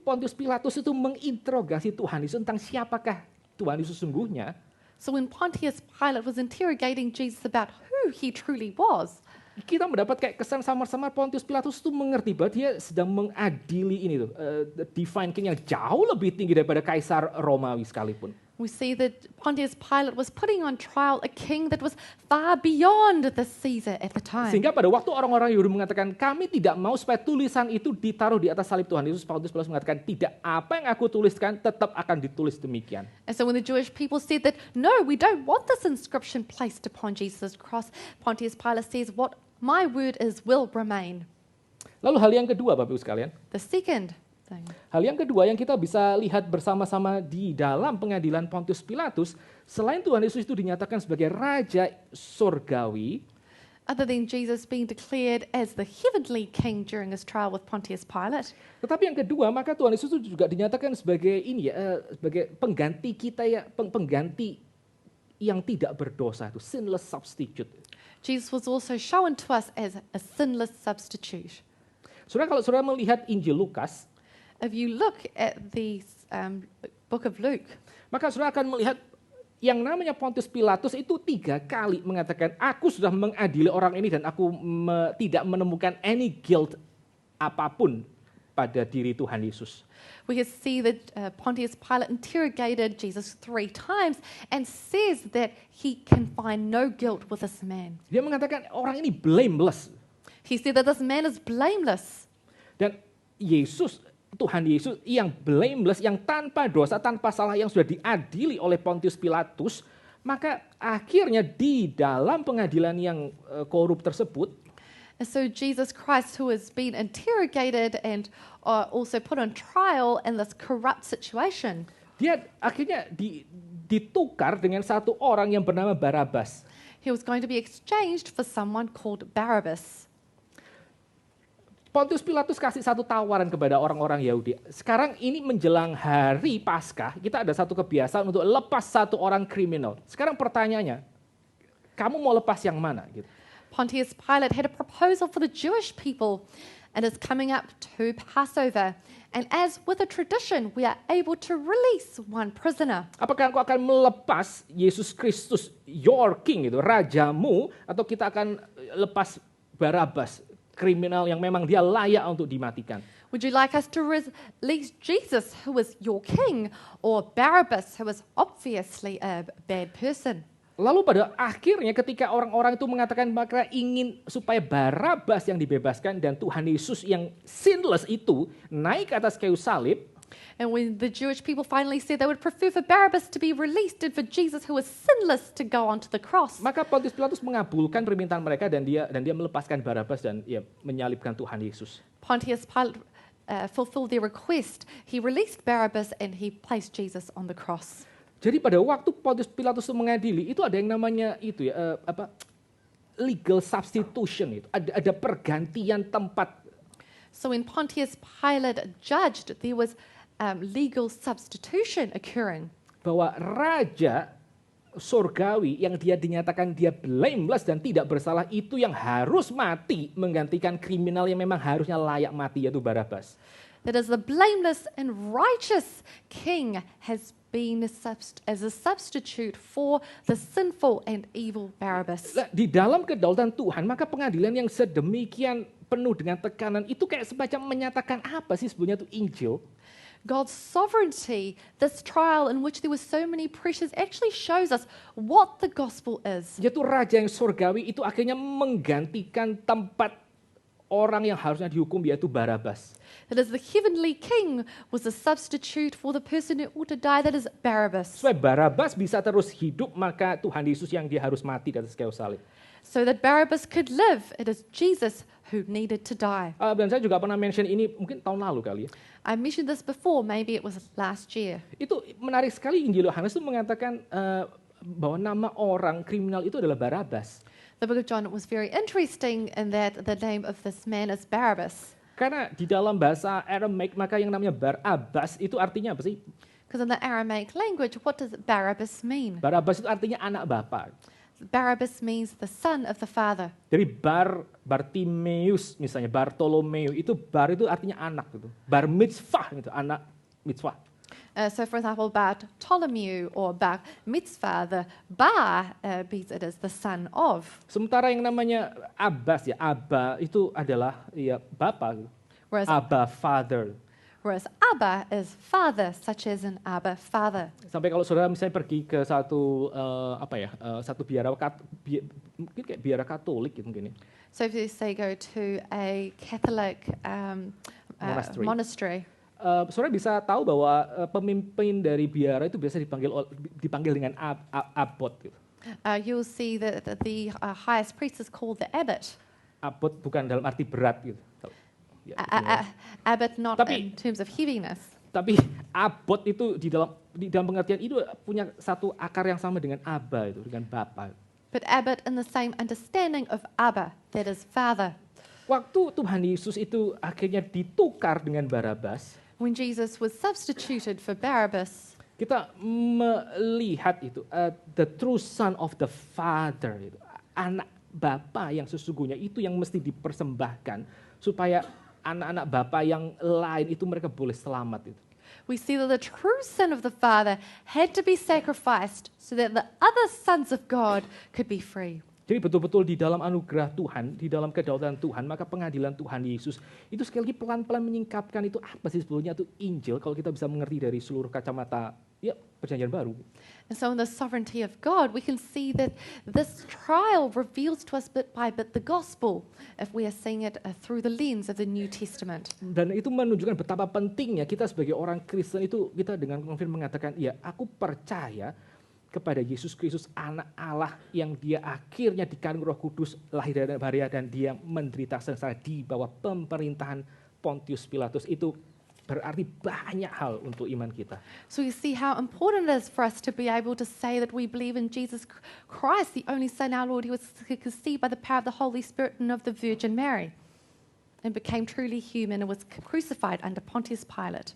Pontius Pilatus itu menginterogasi Tuhan Yesus tentang siapakah Tuhan Yesus sesungguhnya, So when Pontius Pilate was interrogating Jesus about who he truly was, kita mendapat kayak kesan samar-samar Pontius Pilatus itu mengerti bahwa dia sedang mengadili ini tuh, the divine king yang jauh lebih tinggi daripada kaisar Romawi sekalipun. we see that Pontius Pilate was putting on trial a king that was far beyond the Caesar at the time. Sehingga pada waktu orang-orang Yahudi mengatakan kami tidak mau supaya tulisan itu ditaruh di atas salib Tuhan Yesus, Pontius Pilatus mengatakan tidak, apa yang aku tuliskan tetap akan ditulis demikian. And so when the Jewish people said that, no, we don't want this inscription placed upon Jesus' cross, Pontius Pilate says, what my word is will remain. Lalu hal yang kedua Bapak Ibu sekalian, The second thing. hal yang kedua yang kita bisa lihat bersama-sama di dalam pengadilan Pontius Pilatus, selain Tuhan Yesus itu dinyatakan sebagai Raja Surgawi, Other than Jesus being declared as the heavenly king during his trial with Pontius Pilate, tetapi yang kedua maka Tuhan Yesus itu juga dinyatakan sebagai sebagai pengganti kita ya, pengganti yang tidak berdosa itu, sinless substitute. Jesus was also shown to us as a sinless substitute. Saudara, kalau saudara melihat Injil Lukas, If you look at the book of Luke, maka saudara akan melihat yang namanya Pontius Pilatus itu 3 kali mengatakan, aku sudah mengadili orang ini dan aku tidak menemukan any guilt apapun pada diri Tuhan Yesus. we can see that Pontius Pilate interrogated Jesus 3 times and says that he can find no guilt with this man. Dia mengatakan orang ini blameless. He said that this man is blameless. Dan Tuhan Yesus yang blameless, yang tanpa dosa, tanpa salah, yang sudah diadili oleh Pontius Pilatus, maka akhirnya di dalam pengadilan yang korup tersebut, And so Jesus Christ, who has been interrogated and also put on trial in this corrupt situation, dia akhirnya ditukar dengan satu orang yang bernama Barabas. he was going to be exchanged for someone called Barabbas. Pontius Pilatus kasih satu tawaran kepada orang-orang Yahudi. Sekarang ini menjelang hari Paskah, kita ada satu kebiasaan untuk lepas satu orang kriminal. Sekarang pertanyaannya, kamu mau lepas yang mana? Gitu. Pontius Pilate had a proposal for the Jewish people and is coming up to Passover. And as with a tradition, we are able to release one prisoner. Apakah engkau akan melepas Yesus Kristus, your king itu, rajamu, atau kita akan lepas Barabas, kriminal yang memang dia layak untuk dimatikan? Would you like us to release Jesus, who is your king, or Barabbas, who is obviously a bad person? Lalu pada akhirnya ketika orang-orang itu mengatakan mereka ingin supaya Barabas yang dibebaskan dan Tuhan Yesus yang sinless itu naik ke atas kayu salib, And when the Jewish people finally said they would prefer for Barabbas to be released and for Jesus, who was sinless, to go onto the cross. maka Pontius Pilatus mengabulkan permintaan mereka dan dia melepaskan Barabas dan menyalibkan Tuhan Yesus. Pontius Pilate fulfilled their request. He released Barabbas and he placed Jesus on the cross. Jadi pada waktu Pontius Pilatus itu mengadili, itu ada yang namanya itu legal substitution itu. Ada pergantian tempat. So when Pontius Pilate judged, there was legal substitution occurring. Bahwa raja surgawi yang dia dinyatakan dia blameless dan tidak bersalah itu yang harus mati menggantikan kriminal yang memang harusnya layak mati, yaitu Barabas. That is, the blameless and righteous king has been as a substitute for the sinful and evil Barabbas. Di dalam kedaulatan Tuhan, maka pengadilan yang sedemikian penuh dengan tekanan itu kayak semacam menyatakan apa sih sebenarnya itu Injil? God's sovereignty, this trial in which there were so many pressures, actually shows us what the gospel is. Yaitu raja yang surgawi itu akhirnya menggantikan tempat orang yang harusnya dihukum, yaitu Barabas. That is, the heavenly king was a substitute for the person who ought to die, that is Barabbas. Supaya Barabas bisa terus hidup, maka Tuhan Yesus yang dia harus mati di atas kayu salib. So that Barabbas could live, it is Jesus who needed to die. Dan saya juga pernah mention ini mungkin tahun lalu kali ya. I mentioned this before, maybe it was last year. Itu menarik sekali, Injil Yohanes itu mengatakan bahwa nama orang kriminal itu adalah Barabas. The book of John was very interesting in that the name of this man is Barabbas. Karena di dalam bahasa Aramaik maka yang namanya Barabas itu artinya apa sih? Because in the Aramaic language, what does Barabbas mean? Barabas itu artinya anak bapa. Barabbas means the son of the father. Dari Bartimeus misalnya, Bartolomeu, itu bar itu artinya anak gitu. Bar mitzvah gitu, anak mitzvah. So for example, Bartholomew or Bar Mitzvah, the Bar means it is the son of. Sementara yang namanya Abbas ya, Abba itu adalah ya bapa gitu. Whereas, Abba, father. whereas Abba is father, such as an Abba father. Sampai kalau saudara misalnya pergi ke satu satu mungkin kayak biara Katolik gitu mungkin ya. So if you say go to a Catholic monastery, saudara bisa tahu bahwa pemimpin dari biara itu biasa dipanggil dengan abbot gitu. you'll see that the highest priest is called the abbot. Abbot bukan dalam arti berat gitu. Ya, Abbot not Tapi- in terms of heaviness. tapi abbot itu di dalam pengertian itu punya satu akar yang sama dengan Abba itu, dengan bapa. But abbot in the same understanding of Abba, that is father. Waktu Tuhan Yesus itu akhirnya ditukar dengan Barabas, When Jesus was substituted for Barabbas, kita melihat itu the true son of the father itu, anak bapa yang sesungguhnya itu yang mesti dipersembahkan supaya anak-anak bapa yang lain itu mereka boleh selamat itu. we see that the true son of the father had to be sacrificed so that the other sons of God could be free. Jadi betul-betul di dalam anugerah Tuhan, di dalam kedaulatan Tuhan, maka pengadilan Tuhan Yesus itu sekali lagi pelan-pelan menyingkapkan itu apa sih sebetulnya itu Injil kalau kita bisa mengerti dari seluruh kacamata ya perjanjian baru. And so in the sovereignty of God, we can see that this trial reveals to us bit by bit the gospel if we are seeing it through the lens of the New Testament. Dan itu menunjukkan betapa pentingnya kita sebagai orang Kristen itu kita dengan konfident mengatakan, ya aku percaya kepada Yesus Kristus anak Allah yang dia akhirnya dikandung Roh Kudus, lahir dari Maria dan dia menderita sengsara di bawah pemerintahan Pontius Pilatus. Itu berarti banyak hal untuk iman kita. So you see how important it is for us to be able to say that we believe in Jesus Christ, the only Son, our Lord, who was conceived by the power of the Holy Spirit and of the Virgin Mary, and became truly human and was crucified under Pontius Pilate.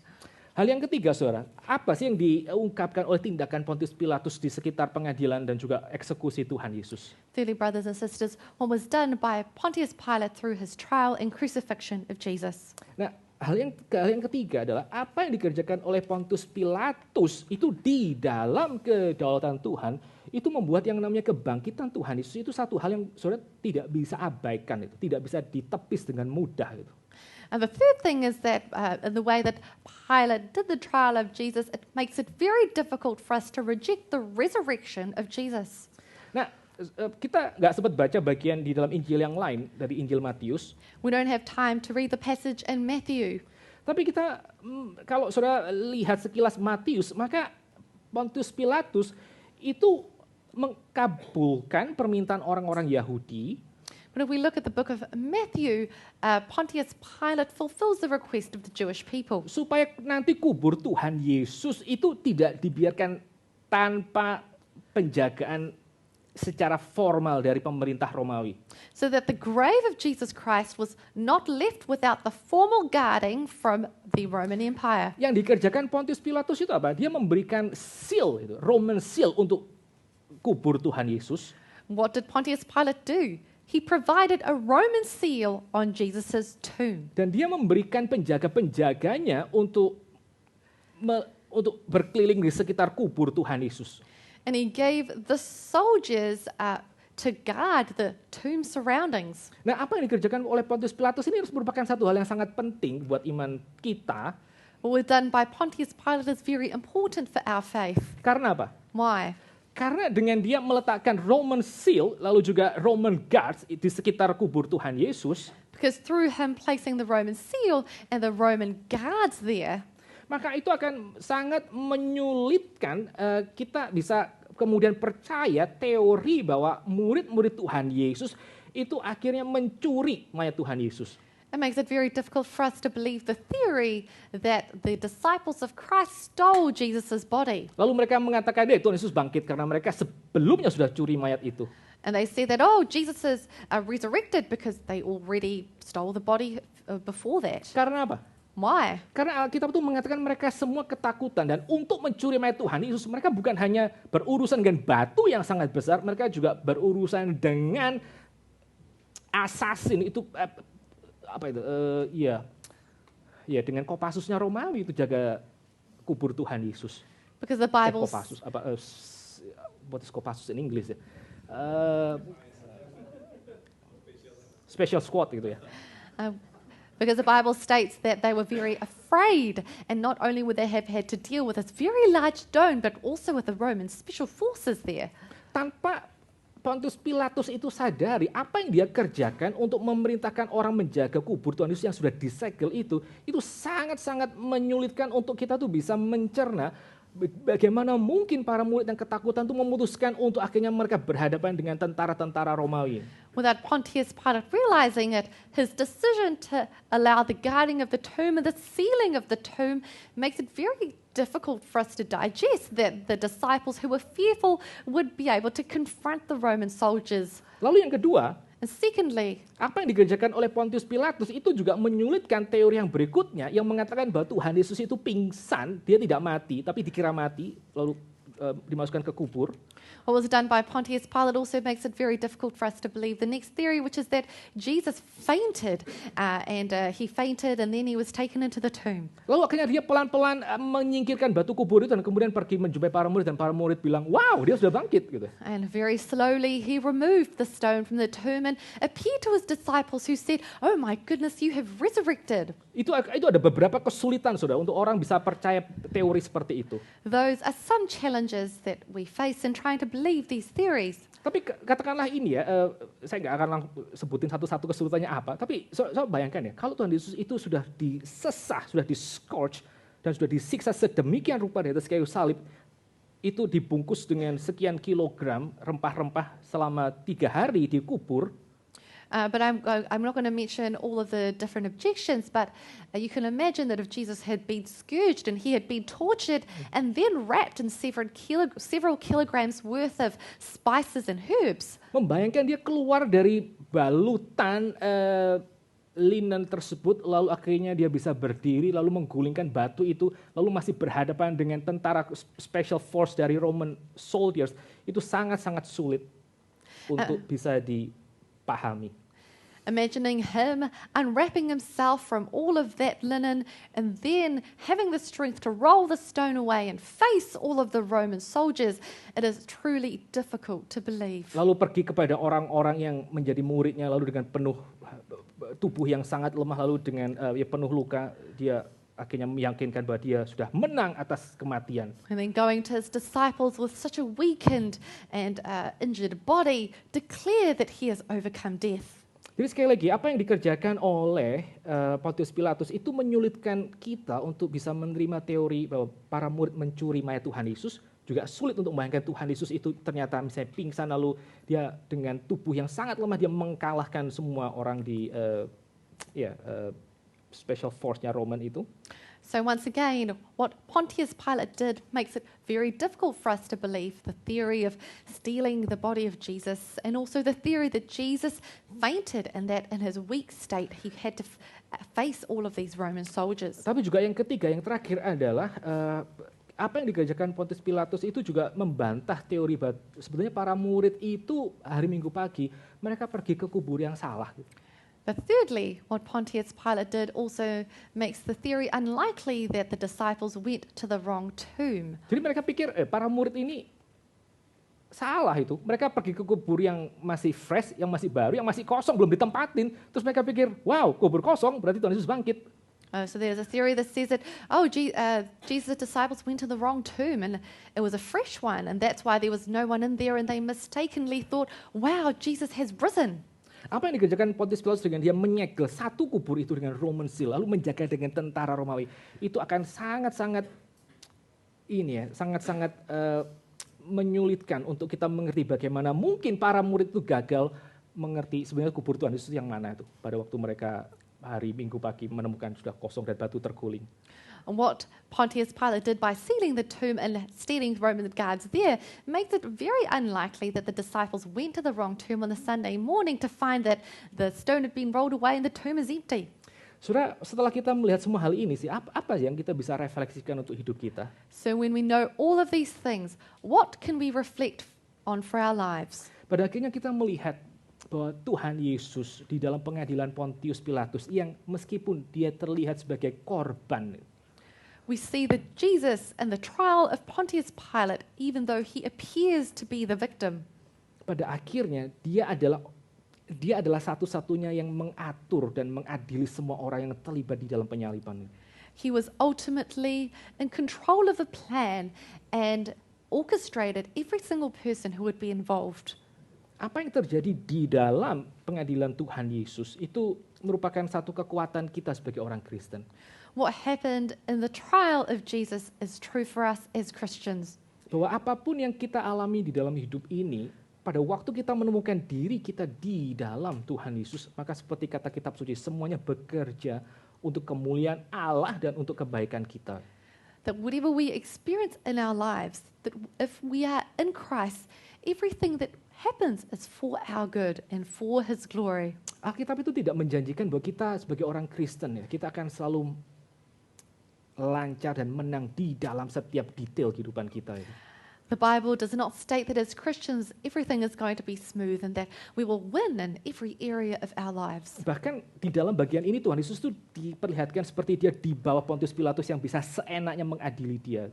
Hal yang ketiga, saudara, apa sih yang diungkapkan oleh tindakan Pontius Pilatus di sekitar pengadilan dan juga eksekusi Tuhan Yesus? Thirdly, brothers and sisters, what was done by Pontius Pilate through his trial and crucifixion of Jesus. Nah, hal yang ketiga adalah apa yang dikerjakan oleh Pontius Pilatus itu di dalam kedaulatan Tuhan, itu membuat yang namanya kebangkitan Tuhan Yesus itu satu hal yang saudara tidak bisa abaikan, itu tidak bisa ditepis dengan mudah. Gitu. And the third thing is that in the way that Pilate did the trial of Jesus, it makes it very difficult for us to reject the resurrection of Jesus. Nah, kita nggak sempat baca bagian di dalam Injil yang lain dari Injil Matius. We don't have time to read the passage in Matthew. Tapi kita, kalau saudara lihat sekilas Matius, maka Pontius Pilatus itu mengkabulkan permintaan orang-orang Yahudi. But if we look at the book of Matthew, Pontius Pilate fulfills the request of the Jewish people. Supaya nanti kubur Tuhan Yesus itu tidak dibiarkan tanpa penjagaan secara formal dari pemerintah Romawi. So that the grave of Jesus Christ was not left without the formal guarding from the Roman Empire. Yang dikerjakan Pontius Pilatus itu apa? Dia memberikan seal, itu, Roman seal untuk kubur Tuhan Yesus. What did Pontius Pilate do? He provided a Roman seal on Jesus' tomb. Dan dia memberikan penjaga-penjaganya untuk berkeliling di sekitar kubur Tuhan Yesus. And he gave the soldiers to guard the tomb surroundings. Nah, apa yang dikerjakan oleh Pontius Pilatus ini harus merupakan satu hal yang sangat penting buat iman kita. What was done by Pontius Pilate is very important for our faith. Karena apa? Why? Karena dengan dia meletakkan Roman seal, lalu juga Roman guards di sekitar kubur Tuhan Yesus, Because through him placing the Roman seal and the Roman guards there, maka itu akan sangat menyulitkan kita bisa kemudian percaya teori bahwa murid-murid Tuhan Yesus itu akhirnya mencuri mayat Tuhan Yesus. it makes it very difficult for us to believe the theory that the disciples of Christ stole Jesus' body. Lalu mereka mengatakan, Tuhan Yesus bangkit karena mereka sebelumnya sudah curi mayat itu. And they say that, oh, Jesus is resurrected because they already stole the body before that. Karena apa? Why? Karena Alkitab itu mengatakan mereka semua ketakutan dan untuk mencuri mayat Tuhan Yesus mereka bukan hanya berurusan dengan batu yang sangat besar, mereka juga berurusan dengan assassin itu dengan Kopassusnya Romawi itu jaga kubur Tuhan Yesus. Because the Bible Kopassus what is Kopassus in English ya? Special squad gitu ya. Because the Bible states that they were very afraid, and not only would they have had to deal with this very large dome, but also with the Roman special forces there. Tanpa Pontius Pilatus itu sadari apa yang dia kerjakan untuk memerintahkan orang menjaga kubur Tuhan Yesus yang sudah disegel itu sangat-sangat menyulitkan untuk kita tuh bisa mencerna bagaimana mungkin para murid yang ketakutan itu memutuskan untuk akhirnya mereka berhadapan dengan tentara-tentara Romawi. Without Pontius Pilate realizing it, his decision to allow the guarding of the tomb and the sealing of the tomb makes it very difficult for us to digest that the disciples who were fearful would be able to confront the Roman soldiers. Lalu yang kedua, And secondly, apa yang dikerjakan oleh Pontius Pilatus itu juga menyulitkan teori yang berikutnya yang mengatakan bahwa Tuhan Yesus itu pingsan, dia tidak mati tapi dikira mati lalu dimasukkan ke kubur. what was done by Pontius Pilate also makes it very difficult for us to believe the next theory, which is that Jesus fainted, and he fainted and then he was taken into the tomb. Lalu akhirnya dia pelan-pelan menyingkirkan batu kubur itu dan kemudian pergi menjumpai para murid dan para murid bilang, wow, dia sudah bangkit gitu. And very slowly he removed the stone from the tomb and appeared to his disciples who said, oh my goodness, you have resurrected. Itu ada beberapa kesulitan saudara untuk orang bisa percaya teori seperti itu. Those are some challenges that we face in trying to believe these theories. Tapi katakanlah ini ya, saya nggak akan sebutin satu-satu kesulitannya apa. Tapi so bayangkan ya, kalau Tuhan Yesus itu sudah disesah, sudah di-scourge, dan sudah disiksa sedemikian rupa di atas kayu salib, itu dibungkus dengan sekian kilogram rempah-rempah selama 3 hari dikubur. But I'm not going to mention all of the different objections, but you can imagine that if Jesus had been scourged and he had been tortured and then wrapped in several kilograms worth of spices and herbs. Membayangkan dia keluar dari balutan linen tersebut, lalu akhirnya dia bisa berdiri, lalu menggulingkan batu itu, lalu masih berhadapan dengan tentara special force dari Roman soldiers, itu sangat-sangat sulit untuk bisa dipahami. Imagining him unwrapping himself from all of that linen and then having the strength to roll the stone away and face all of the Roman soldiers, it is truly difficult to believe. Lalu pergi kepada orang-orang yang menjadi muridnya, lalu dengan penuh tubuh yang sangat lemah, lalu dengan penuh luka, dia akhirnya meyakinkan bahwa dia sudah menang atas kematian. And then going to his disciples with such a weakened and injured body, declare that he has overcome death. Jadi sekali lagi, apa yang dikerjakan oleh Pontius Pilatus itu menyulitkan kita untuk bisa menerima teori bahwa para murid mencuri mayat Tuhan Yesus. Juga sulit untuk membayangkan Tuhan Yesus itu ternyata misalnya pingsan, lalu dia dengan tubuh yang sangat lemah, dia mengalahkan semua orang di special force-nya Roman itu. So once again, what Pontius Pilate did makes it very difficult for us to believe the theory of stealing the body of Jesus, and also the theory that Jesus fainted and that in his weak state he had to face all of these Roman soldiers. Tapi juga yang ketiga, yang terakhir adalah apa yang dikerjakan Pontius Pilatus itu juga membantah teori bahwa sebenarnya para murid itu hari Minggu pagi mereka pergi ke kubur yang salah. But thirdly, what Pontius Pilate did also makes the theory unlikely that the disciples went to the wrong tomb. Jadi mereka pikir para murid ini salah itu. Mereka pergi ke kubur yang masih fresh, yang masih baru, yang masih kosong, belum ditempatin. Terus mereka pikir, wow, kubur kosong berarti Tuhan Yesus bangkit. So there's a theory that says that, Jesus' disciples went to the wrong tomb and it was a fresh one, and that's why there was no one in there and they mistakenly thought, wow, Jesus has risen. Apa yang dikerjakan Pontius Pilatus dengan dia menyegel satu kubur itu dengan Roman seal, lalu menjaga dengan tentara Romawi, itu akan sangat-sangat menyulitkan untuk kita mengerti bagaimana mungkin para murid itu gagal mengerti sebenarnya kubur Tuhan Yesus yang mana itu pada waktu mereka hari Minggu pagi menemukan sudah kosong dan batu terguling. And what Pontius Pilate did by sealing the tomb and stealing Roman guards there makes it very unlikely that the disciples went to the wrong tomb on the Sunday morning to find that the stone had been rolled away and the tomb is empty. Saudara, setelah kita melihat semua hal ini sih, apa yang kita bisa refleksikan untuk hidup kita? So when we know all of these things, what can we reflect on for our lives? Pada akhirnya kita melihat bahwa Tuhan Yesus di dalam pengadilan Pontius Pilatus yang meskipun dia terlihat sebagai korban, we see that Jesus in the trial of Pontius Pilate, even though he appears to be the victim, pada akhirnya dia adalah satu-satunya yang mengatur dan mengadili semua orang yang terlibat di dalam penyaliban. he was ultimately in control of the plan and orchestrated every single person who would be involved. Apa yang terjadi di dalam pengadilan Tuhan Yesus itu merupakan satu kekuatan kita sebagai orang Kristen. What happened in the trial of Jesus is true for us as Christians. Bahwa apapun yang kita alami di dalam hidup ini, pada waktu kita menemukan diri kita di dalam Tuhan Yesus, maka seperti kata kitab suci, semuanya bekerja untuk kemuliaan Allah dan untuk kebaikan kita. That whatever we experience in our lives, that if we are in Christ, everything that happens is for our good and for His glory. Alkitab itu tidak menjanjikan bahwa kita sebagai orang Kristen ya, kita akan selalu lancar dan menang di dalam setiap detail kehidupan kita. The Bible does not state that as Christians everything is going to be smooth and that we will win in every area of our lives. Bahkan di dalam bagian ini Tuhan Yesus itu diperlihatkan seperti dia di bawah Pontius Pilatus yang bisa seenaknya mengadili dia.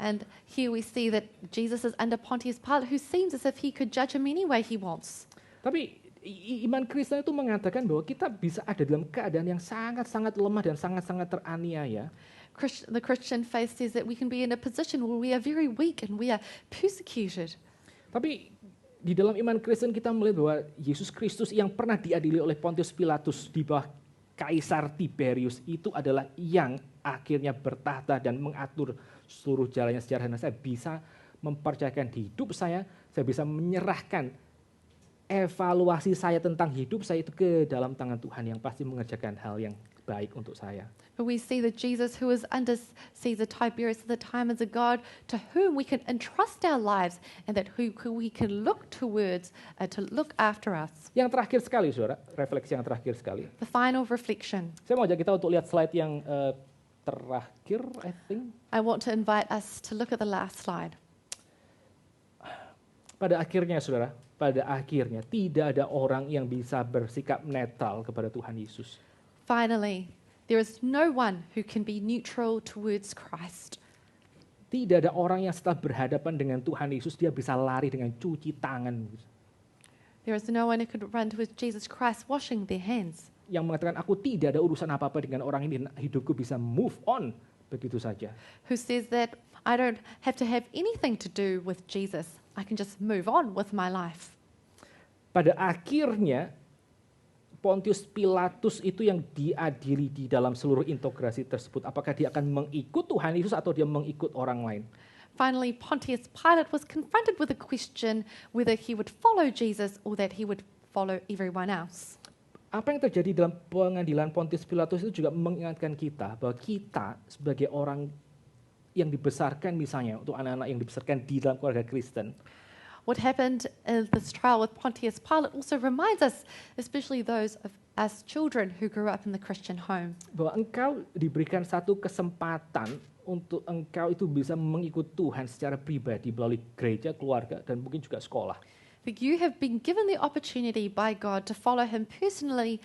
And here we see that Jesus is under Pontius Pilate, who seems as if he could judge him any way he wants. Tapi iman Kristen itu mengatakan bahwa kita bisa ada dalam keadaan yang sangat-sangat lemah dan sangat-sangat teraniaya. The Christian faith says that we can be in a position where we are very weak and we are persecuted. Tapi di dalam iman Kristen kita melihat bahwa Yesus Kristus yang pernah diadili oleh Pontius Pilatus di bawah Kaisar Tiberius itu adalah yang akhirnya bertahta dan mengatur seluruh jalannya sejarah. Dan saya bisa mempercayakan hidup saya bisa menyerahkan evaluasi saya tentang hidup saya itu ke dalam tangan Tuhan yang pasti mengerjakan hal yang baik untuk saya. But we see that Jesus, who was under Caesar Tiberius at the time, is a God to whom we can entrust our lives and that who we can look towards to look after us. Yang terakhir sekali, saudara, refleksi yang terakhir sekali. The final reflection. Saya mau ajak kita untuk lihat slide yang terakhir, I think. I want to invite us to look at the last slide. Pada akhirnya, saudara, pada akhirnya tidak ada orang yang bisa bersikap netral kepada Tuhan Yesus. Finally, there is no one who can be neutral towards Christ. Tidak ada orang yang setelah berhadapan dengan Tuhan Yesus, dia bisa lari dengan cuci tangan. There is no one who could run towards Jesus Christ washing their hands. Yang mengatakan, aku tidak ada urusan apa-apa dengan orang ini, hidupku bisa move on begitu saja. Who says that I don't have to have anything to do with Jesus. I can just move on with my life. Pada akhirnya, Pontius Pilatus itu yang diadili di dalam seluruh integrasi tersebut. Apakah dia akan mengikut Tuhan Yesus atau dia mengikut orang lain? Finally, Pontius Pilate was confronted with a question whether he would follow Jesus or that he would follow everyone else. Apa yang terjadi dalam pengadilan Pontius Pilatus itu juga mengingatkan kita bahwa kita sebagai orang yang dibesarkan misalnya untuk anak-anak yang dibesarkan di dalam keluarga Kristen. What happened in this trial with Pontius Pilate also reminds us, especially those of us children who grew up in the Christian home, Bahwa engkau diberikan satu kesempatan untuk engkau itu bisa mengikut Tuhan secara pribadi melalui gereja, keluarga, dan mungkin juga sekolah. that you have been given the opportunity by God to follow him personally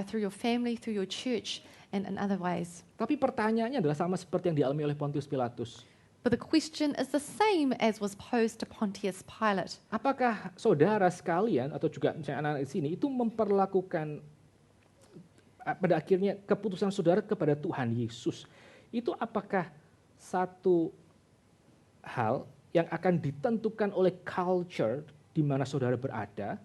through your family, through your church, and in other ways. Tapi pertanyaannya adalah sama seperti yang dialami oleh Pontius Pilatus. But the question is the same as was posed to Pontius Pilate. Apakah saudara sekalian atau juga misalnya anak-anak di sini itu memperlakukan pada akhirnya keputusan saudara kepada Tuhan Yesus itu apakah satu hal yang akan ditentukan oleh culture di mana saudara berada?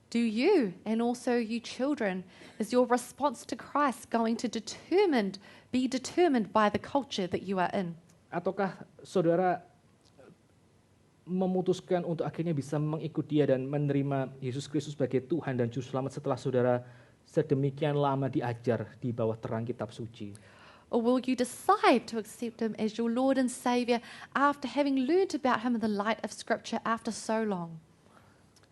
Do you, and also you children, is your response to Christ going to be determined by the culture that you are in? Ataukah saudara memutuskan untuk akhirnya bisa mengikut dia dan menerima Yesus Kristus sebagai Tuhan dan Juru Selamat setelah saudara sedemikian lama diajar di bawah terang kitab suci? Or will you decide to accept him as your Lord and Savior after having learned about him in the light of Scripture after so long?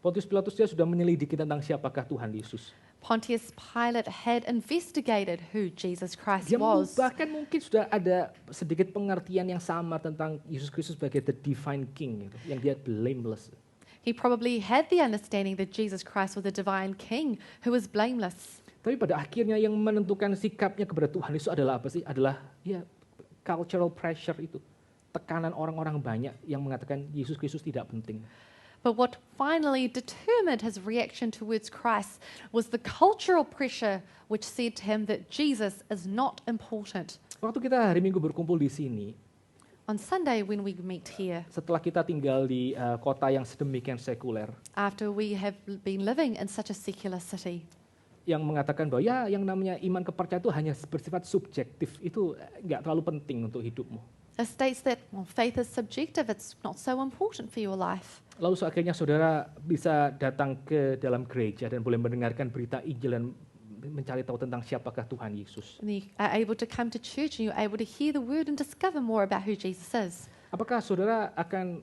Pontius Pilatus dia sudah menyelidiki tentang siapakah Tuhan Yesus. Pontius Pilate had investigated who Jesus Christ Dia was. bahkan mungkin sudah ada sedikit pengertian yang sama tentang Yesus Kristus sebagai the divine king, gitu, yang dia blameless. He probably had the understanding that Jesus Christ was the divine king who was blameless. Tapi pada akhirnya yang menentukan sikapnya kepada Tuhan Yesus adalah apa sih? Adalah ya cultural pressure itu. Tekanan orang-orang banyak yang mengatakan Yesus Kristus tidak penting. But what finally determined his reaction towards Christ was the cultural pressure which said to him that Jesus is not important. Waktu kita hari Minggu berkumpul di sini, On Sunday when we meet here, setelah kita tinggal di kota yang sedemikian sekuler, after we have been living in such a secular city, yang mengatakan bahwa ya yang namanya iman kepercayaan itu hanya bersifat subjektif, itu nggak terlalu penting untuk hidupmu. it states that faith is subjective, it's not so important for your life. Lalu akhirnya saudara bisa datang ke dalam gereja dan boleh mendengarkan berita Injil dan mencari tahu tentang siapakah Tuhan Yesus. And you are able to come to church and you're able to hear the word and discover more about who Jesus is. Apakah saudara akan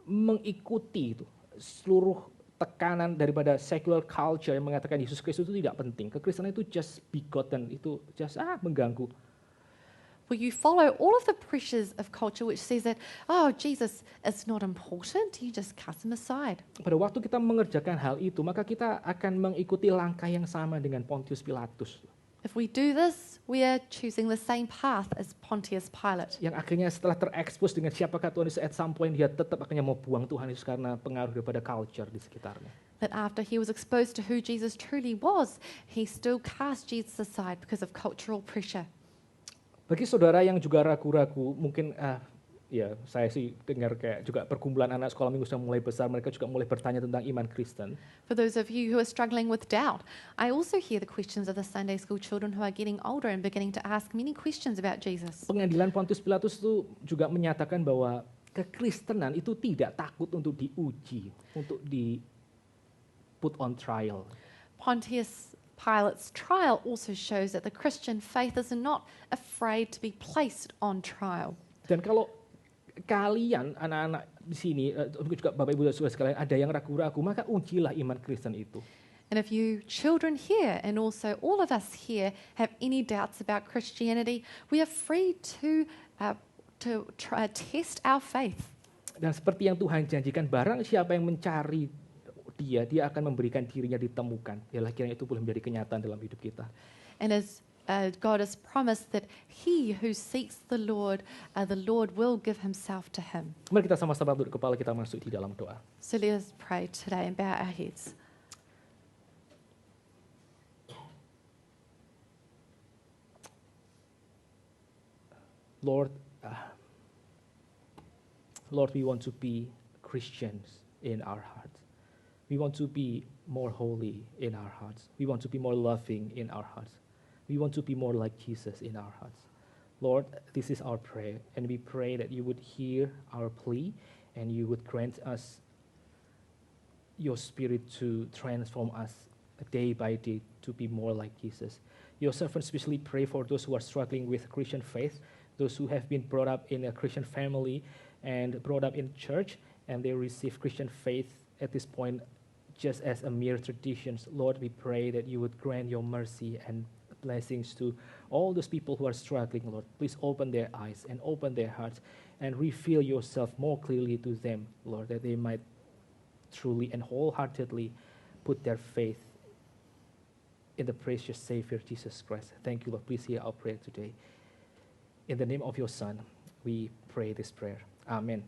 mengikuti itu seluruh tekanan daripada secular culture yang mengatakan Yesus Kristus itu tidak penting. Kekristenan itu just begotten, itu just mengganggu. Will you follow all of the pressures of culture which says that, oh, Jesus is not important, you just cast him aside? Pada waktu kita mengerjakan hal itu, maka kita akan mengikuti langkah yang sama dengan Pontius Pilatus. If we do this, we are choosing the same path as Pontius Pilate. Yang akhirnya setelah terekspos dengan siapakah Tuhan Yesus, at some point dia tetap akhirnya mau buang Tuhan Yesus karena pengaruh daripada culture di sekitarnya. That after he was exposed to who Jesus truly was, he still cast Jesus aside because of cultural pressure. Bagi saudara yang juga ragu-ragu, mungkin ya saya sih dengar kayak juga perkumpulan anak sekolah minggu sudah mulai besar, mereka juga mulai bertanya tentang iman Kristen. For those of you who are struggling with doubt, I also hear the questions of the Sunday school children who are getting older and beginning to ask many questions about Jesus. Pengadilan Pontius Pilatus itu juga menyatakan bahwa kekristenan itu tidak takut untuk diuji, untuk di put on trial. Pontius Pilate's trial also shows that the Christian faith is not afraid to be placed on trial. Dan kalau kalian anak-anak di sini, mungkin juga Bapak Ibu dan Saudara sekalian, ada yang ragu-ragu, maka ujilah iman Kristen itu. And if you children here and also all of us here have any doubts about Christianity, we are free to test our faith. Dan seperti yang Tuhan janjikan, barang siapa yang mencari dia akan memberikan dirinya ditemukan. Yalah kiranya itu boleh menjadi kenyataan dalam hidup kita. And as God has promised that he who seeks the Lord will give himself to him. Mari kita sama-sama tunduk kepala, kita masuk di dalam doa. So let us pray today and bow our heads. Lord, we want to be Christians in our hearts. We want to be more holy in our hearts. We want to be more loving in our hearts. We want to be more like Jesus in our hearts. Lord, this is our prayer, and we pray that you would hear our plea and you would grant us your Spirit to transform us day by day to be more like Jesus. Your servants especially pray for those who are struggling with Christian faith, those who have been brought up in a Christian family and brought up in church, and they receive Christian faith at this point just as a mere traditions. Lord, we pray that you would grant your mercy and blessings to all those people who are struggling, Lord. Please open their eyes and open their hearts and reveal yourself more clearly to them, Lord, that they might truly and wholeheartedly put their faith in the precious Savior, Jesus Christ. Thank you, Lord. Please hear our prayer today. In the name of your Son, we pray this prayer. Amen.